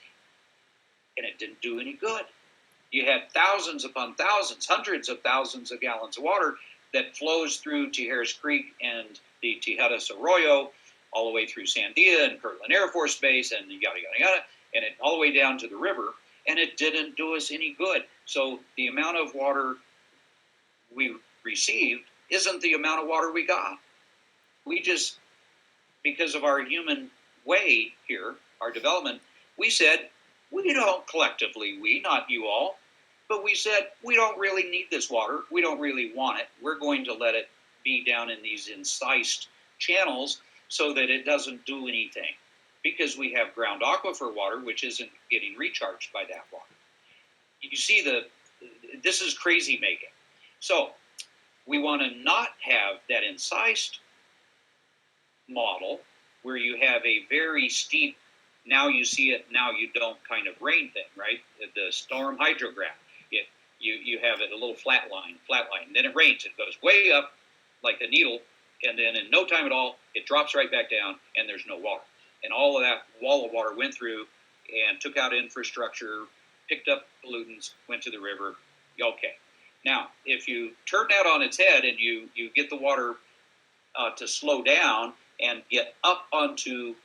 and it didn't do any good. You had thousands upon thousands, hundreds of thousands of gallons of water that flows through Tijeras Creek and the Tijeras Arroyo, all the way through Sandia and Kirtland Air Force Base, and yada, yada, yada. and it all the way down to the river, and it didn't do us any good. So the amount of water we received isn't the amount of water we got. We just, because of our human way here, our development, we said, we don't collectively, we, not you all, but we said, we don't really need this water. We don't really want it. We're going to let it be down in these incised channels so that it doesn't do anything, because we have ground aquifer water, which isn't getting recharged by that water. You see, this is crazy making. So we want to not have that incised model where you have a very steep, now you see it, now you don't kind of rain thing, right? The storm hydrograph. You have it a little flat line, then it rains, it goes way up like a needle, and then in no time at all, it drops right back down, and there's no water. And all of that wall of water went through and took out infrastructure, picked up pollutants, went to the river. Okay. Now, if you turn that on its head and you get the water to slow down and get up onto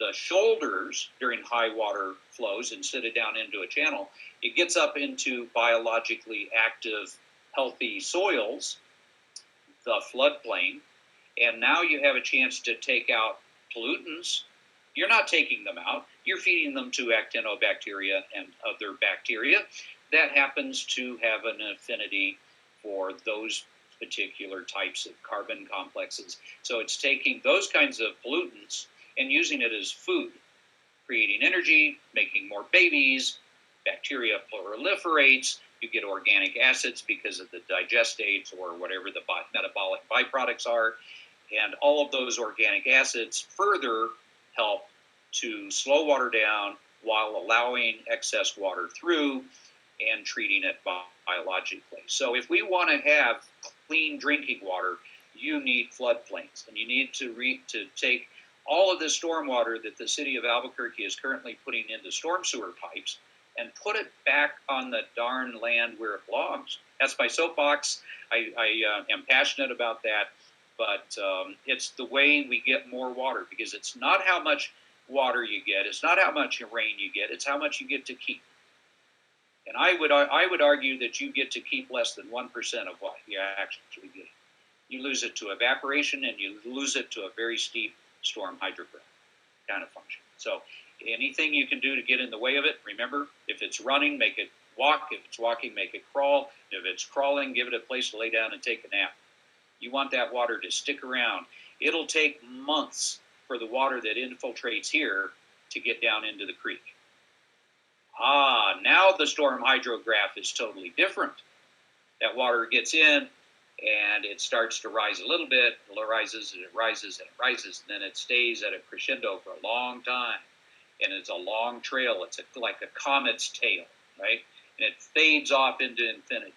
the shoulders during high water flows instead of down into a channel, it gets up into biologically active, healthy soils, the floodplain, and now you have a chance to take out pollutants. You're not taking them out. You're feeding them to actinobacteria and other bacteria that happens to have an affinity for those particular types of carbon complexes. So it's taking those kinds of pollutants and using it as food, creating energy, making more babies, bacteria proliferates, you get organic acids because of the digestates or whatever the metabolic byproducts are, and all of those organic acids further help to slow water down while allowing excess water through and treating it biologically. So if we want to have clean drinking water, you need floodplains, and you need to take all of the stormwater that the city of Albuquerque is currently putting into storm sewer pipes and put it back on the darn land where it belongs. That's my soapbox. I am passionate about that, but it's the way we get more water, because it's not how much water you get, it's not how much rain you get, it's how much you get to keep. And I would argue that you get to keep less than 1% of what you actually get. You lose it to evaporation, and you lose it to a very steep storm hydrograph kind of function. So anything you can do to get in the way of it, remember, if it's running, make it walk. If it's walking, make it crawl. If it's crawling, give it a place to lay down and take a nap. You want that water to stick around. It'll take months for the water that infiltrates here to get down into the creek. Now the storm hydrograph is totally different. That water gets in, and it starts to rise a little bit. It rises and it rises and it rises, and then it stays at a crescendo for a long time. And it's a long trail. It's like a comet's tail, right? And it fades off into infinity.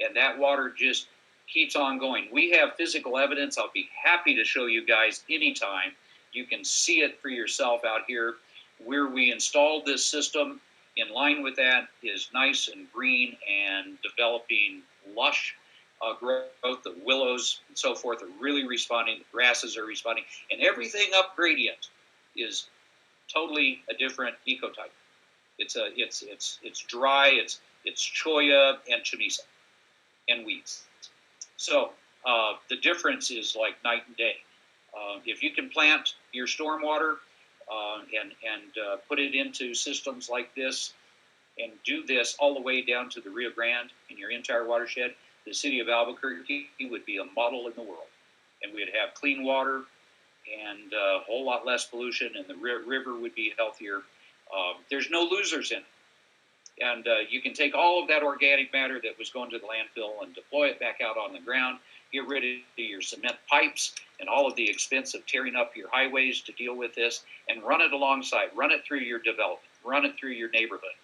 And that water just keeps on going. We have physical evidence. I'll be happy to show you guys anytime. You can see it for yourself out here. Where we installed this system, in line with that, is nice and green and developing lush growth. The willows and so forth are really responding. The grasses are responding, and everything up gradient is totally a different ecotype. It's dry. It's cholla and chorizo and weeds. So the difference is like night and day. If you can plant your stormwater and put it into systems like this, and do this all the way down to the Rio Grande in your entire watershed, the city of Albuquerque would be a model in the world. And we'd have clean water and a whole lot less pollution, and the river would be healthier. There's no losers in it. And you can take all of that organic matter that was going to the landfill and deploy it back out on the ground, get rid of your cement pipes and all of the expense of tearing up your highways to deal with this, and run it alongside, run it through your development, run it through your neighborhood.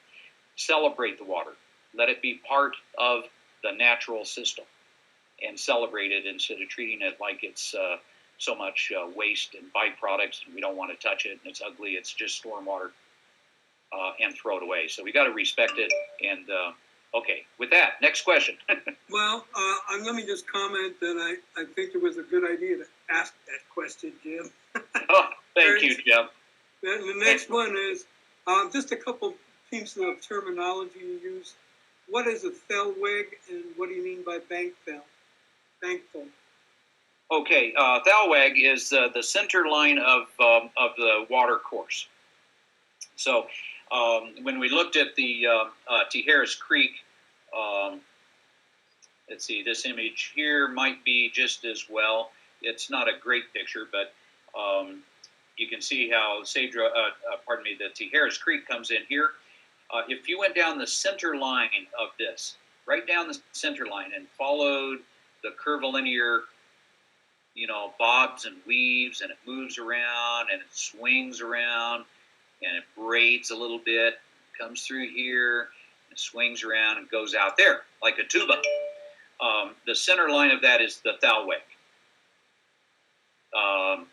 Celebrate the water. Let it be part of the natural system, and celebrate it instead of treating it like it's so much waste and byproducts, and we don't want to touch it, and it's ugly, it's just stormwater, and throw it away. So we got to respect it. And okay, with that, next question. Well, let me just comment that I think it was a good idea to ask that question, Jim. Oh, thank you, Jim. And the next one is, Just a couple pieces of terminology you use. What is a thalweg, and what do you mean by bankful? Okay, thalweg is the center line of the water course. So when we looked at the Tijeras Creek, let's see, this image here might be just as well. It's not a great picture, but you can see how the Tijeras Creek comes in here. If you went down the center line of this, right down the center line, and followed the curvilinear, bobs and weaves, and it moves around, and it swings around, and it braids a little bit, comes through here, and swings around and goes out there like a tuba. The center line of that is the thalweg. Talweg,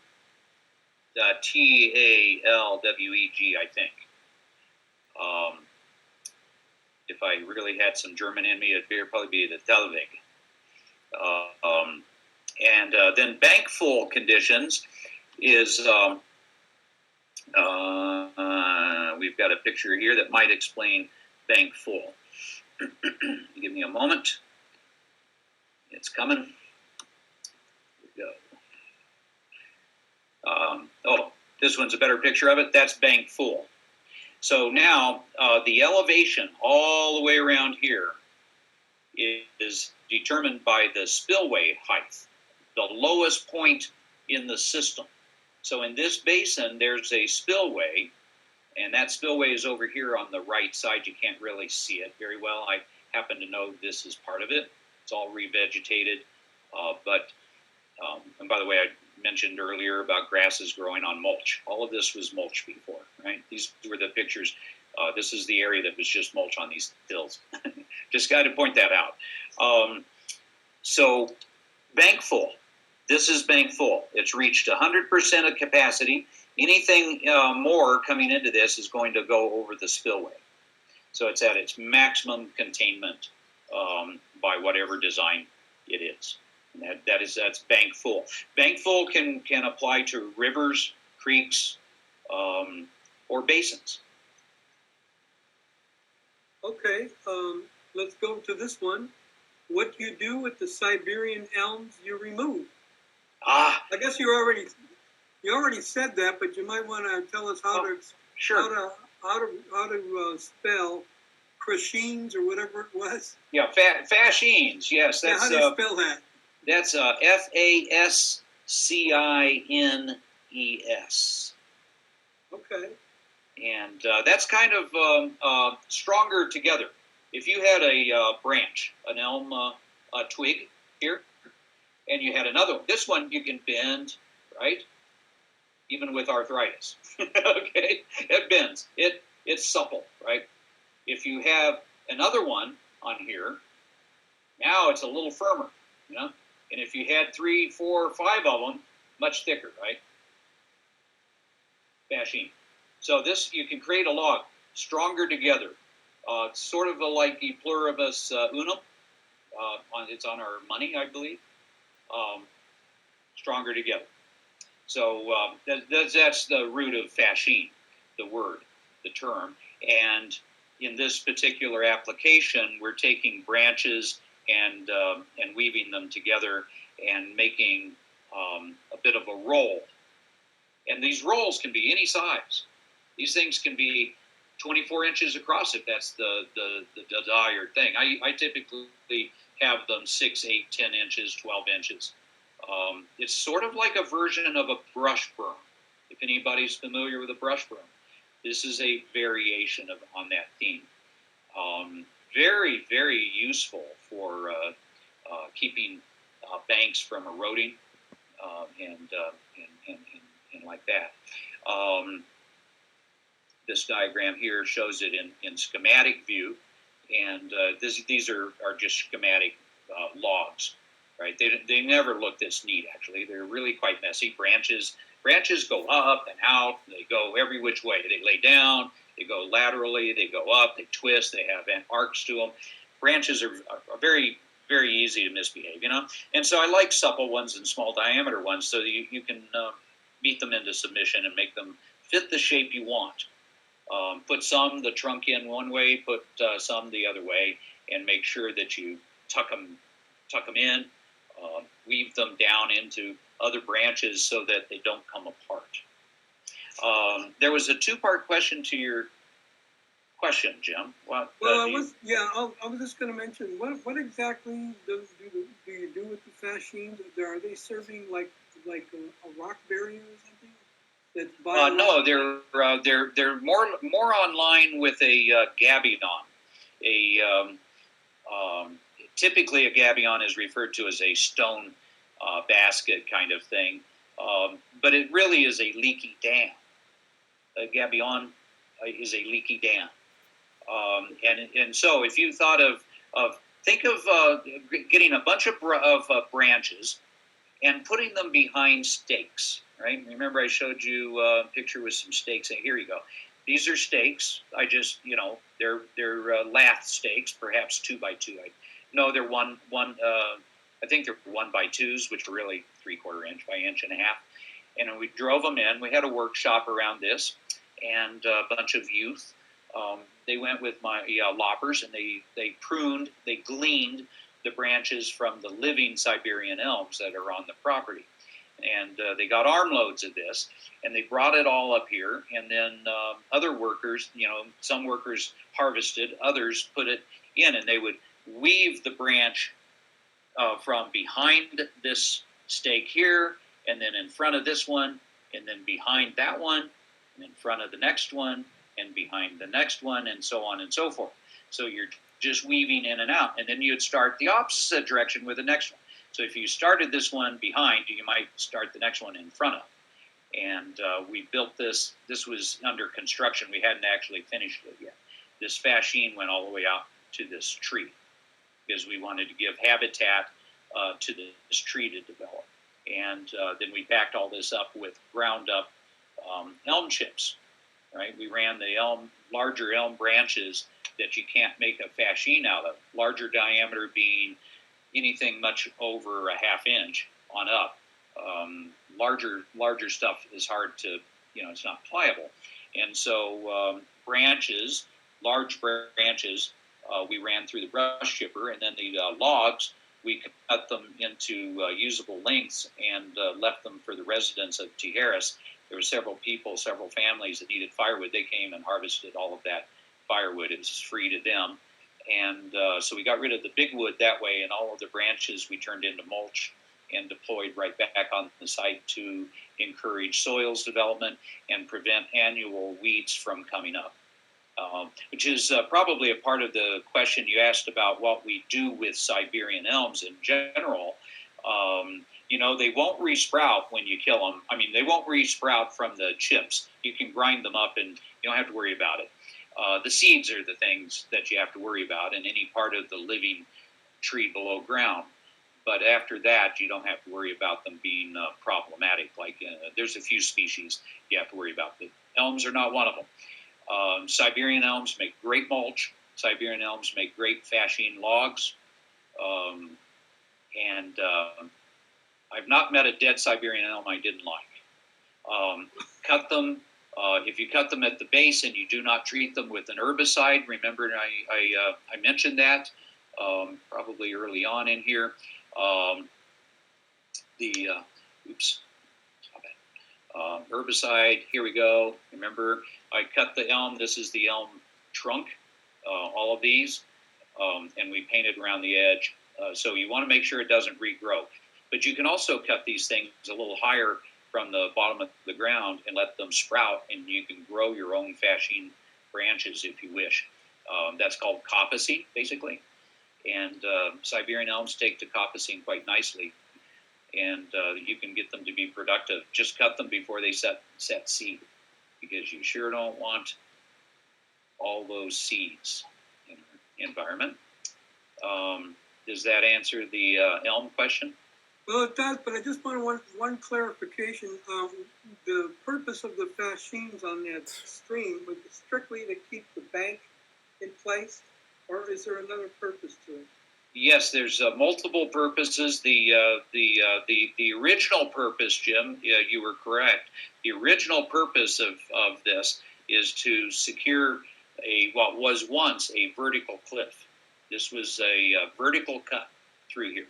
I think. If I really had some German in me, it'd probably be the thalweg. And then bankful conditions is, we've got a picture here that might explain bankful. Give me a moment. It's coming. Here we go. This one's a better picture of it. That's bankful. So now the elevation all the way around here is determined by the spillway height, the lowest point in the system. So in this basin, there's a spillway, and that spillway is over here on the right side. You can't really see it very well. I happen to know this is part of it. It's all revegetated. And by the way, I mentioned earlier about grasses growing on mulch. All of this was mulch before, right? These were the pictures. This is the area that was just mulch on these hills. Just got to point that out. So bankful. This is bankful. It's reached 100% of capacity. Anything more coming into this is going to go over the spillway. So it's at its maximum containment by whatever design it is. And that's bankful. Bankful can apply to rivers, creeks, or basins. Okay, let's go to this one. What do you do with the Siberian elms you remove? I guess you already said that, but you might want to tell us how to spell fascines or whatever it was. Yeah, fascines. Yes, that's how do you spell that? That's Fascines. Okay. And that's kind of stronger together. If you had a branch, an elm twig here, and you had another one, this one you can bend, right? Even with arthritis. Okay, it bends. It's supple, right? If you have another one on here, now it's a little firmer, And if you had 3, 4, 5 of them, much thicker, right? Fascine. So this, you can create a log stronger together. Sort of like E pluribus unum. It's on our money, I believe. Stronger together. So that's the root of fascine, the word, the term. And in this particular application, we're taking branches and weaving them together and making a bit of a roll. And these rolls can be any size. These things can be 24 inches across if that's the desired thing. I typically have them 6, 8, 10 inches, 12 inches. It's sort of like a version of a brush broom. If anybody's familiar with a brush broom, this is a variation on that theme. Very, very useful for keeping banks from eroding and like that. This diagram here shows it in schematic view, and these are just schematic logs, right? They never look this neat, actually. They're really quite messy. Branches go up and out. They go every which way. They lay down. They go laterally. They go up. They twist. They have arcs to them. Branches are very, very easy to misbehave, And so I like supple ones and small diameter ones so that you can beat them into submission and make them fit the shape you want. Put the trunk in one way, put some the other way, and make sure that you tuck them in, weave them down into other branches so that they don't come apart. There was a two-part question to your question, Jim. Well, I was just going to mention what exactly do you do with the fascines? Are they serving like a rock barrier or something? No, they're more on line with a gabion. Typically a gabion is referred to as a stone basket kind of thing, but it really is a leaky dam. A gabion is a leaky dam, and so if you thought think of getting a bunch of branches and putting them behind stakes. Right? Remember, I showed you a picture with some stakes, and here you go. These are stakes. I just, they're lath stakes, perhaps 2x2. No, they're one. I think they're 1x2s, which are really 3/4 inch by 1.5 inch. And we drove them in. We had a workshop around this, and a bunch of youth. They went with my loppers, and they gleaned the branches from the living Siberian elms that are on the property. And they got armloads of this, and they brought it all up here. And then other workers, some workers harvested, others put it in, and they would weave the branch from behind this stake here, and then in front of this one, and then behind that one, and in front of the next one, and behind the next one, and so on and so forth. So you're just weaving in and out, and then you'd start the opposite direction with the next one. So if you started this one behind, you might start the next one in front of. And we built this. This was under construction. We hadn't actually finished it yet. This fascine went all the way out to this tree because we wanted to give habitat to this tree to develop. And then we backed all this up with ground up elm chips. Right? We ran the larger elm branches that you can't make a fascine out of. Larger diameter being anything much over a 1/2 inch on up. Larger stuff is hard to, it's not pliable. And so large branches, we ran through the brush chipper, and then the logs, we cut them into usable lengths and left them for the residents of Tijeras. There were several families that needed firewood. They came and harvested all of that firewood. It was free to them. And so we got rid of the big wood that way, and all of the branches we turned into mulch and deployed right back on the site to encourage soils development and prevent annual weeds from coming up, which is probably a part of the question you asked about what we do with Siberian elms in general. They won't resprout when you kill them. I mean, they won't resprout from the chips. You can grind them up and you don't have to worry about it. The seeds are the things that you have to worry about in any part of the living tree below ground. But after that, you don't have to worry about them being problematic. Like there's a few species you have to worry about. The elms are not one of them. Siberian elms make great mulch. Siberian elms make great fascine logs. And I've not met a dead Siberian elm I didn't like. Cut them. If you cut them at the base and you do not treat them with an herbicide, remember I mentioned that probably early on in here. Herbicide, here we go. Remember, I cut the elm. This is the elm trunk, all of these, and we painted around the edge. So you want to make sure it doesn't regrow. But you can also cut these things a little higher from the bottom of the ground and let them sprout, and you can grow your own fascine branches if you wish. That's called coppicing, basically. And Siberian elms take to coppicing quite nicely, and you can get them to be productive. Just cut them before they set seed, because you sure don't want all those seeds in the environment. Does that answer the elm question? Well, it does, but I just want one clarification. The purpose of the fascines on that stream was strictly to keep the bank in place, or is there another purpose to it? Yes, there's multiple purposes. The original purpose, Jim, you were correct. The original purpose of this is to secure what was once a vertical cliff. This was a vertical cut through here.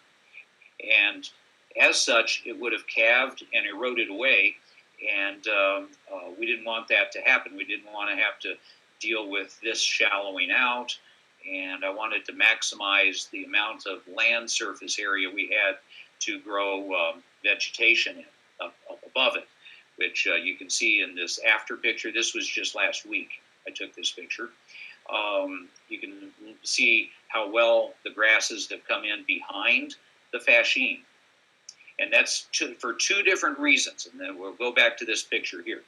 And as such, it would have calved and eroded away. And we didn't want that to happen. We didn't want to have to deal with this shallowing out. And I wanted to maximize the amount of land surface area we had to grow vegetation up above it, which you can see in this after picture. This was just last week. I took this picture. You can see how well the grasses have come in behind the fascine. And that's for two different reasons. And then we'll go back to this picture here.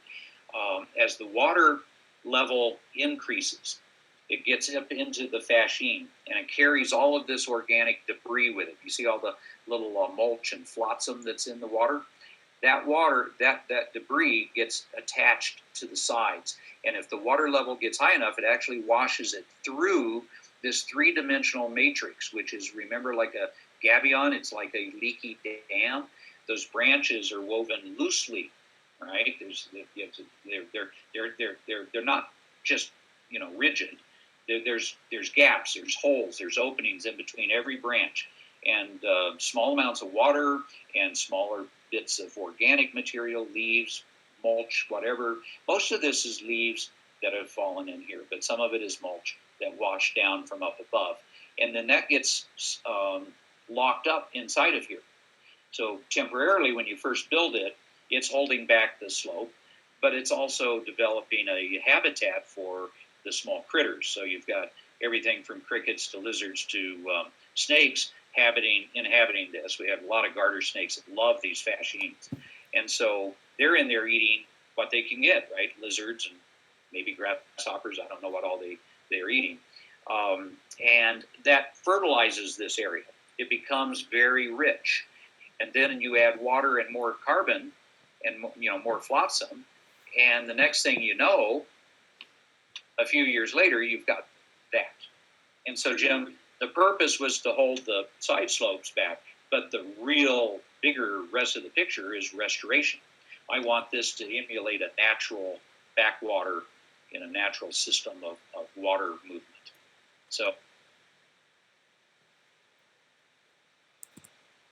As the water level increases, it gets up into the fascine and it carries all of this organic debris with it. You see all the little mulch and flotsam that's in the water? That water, that debris gets attached to the sides. And if the water level gets high enough, it actually washes it through this three-dimensional matrix, which is, remember, like a gabion. It's like a leaky dam. Those branches are woven loosely, right? They're not just, rigid. There's gaps, there's holes, there's openings in between every branch, and small amounts of water and smaller bits of organic material, leaves, mulch, whatever. Most of this is leaves that have fallen in here, but some of it is mulch that washed down from up above. And then that gets locked up inside of here. So temporarily, when you first build it, it's holding back the slope, but it's also developing a habitat for the small critters. So you've got everything from crickets to lizards to snakes inhabiting this. We have a lot of garter snakes that love these fascines. And so they're in there eating what they can get, right? Lizards and maybe grasshoppers. I don't know what all they're eating. And that fertilizes this area. It becomes very rich. And then you add water and more carbon and more flotsam. And the next thing you know, a few years later, you've got that. And so, Jim, the purpose was to hold the side slopes back, but the real bigger rest of the picture is restoration. I want this to emulate a natural backwater in a natural system of water movement. So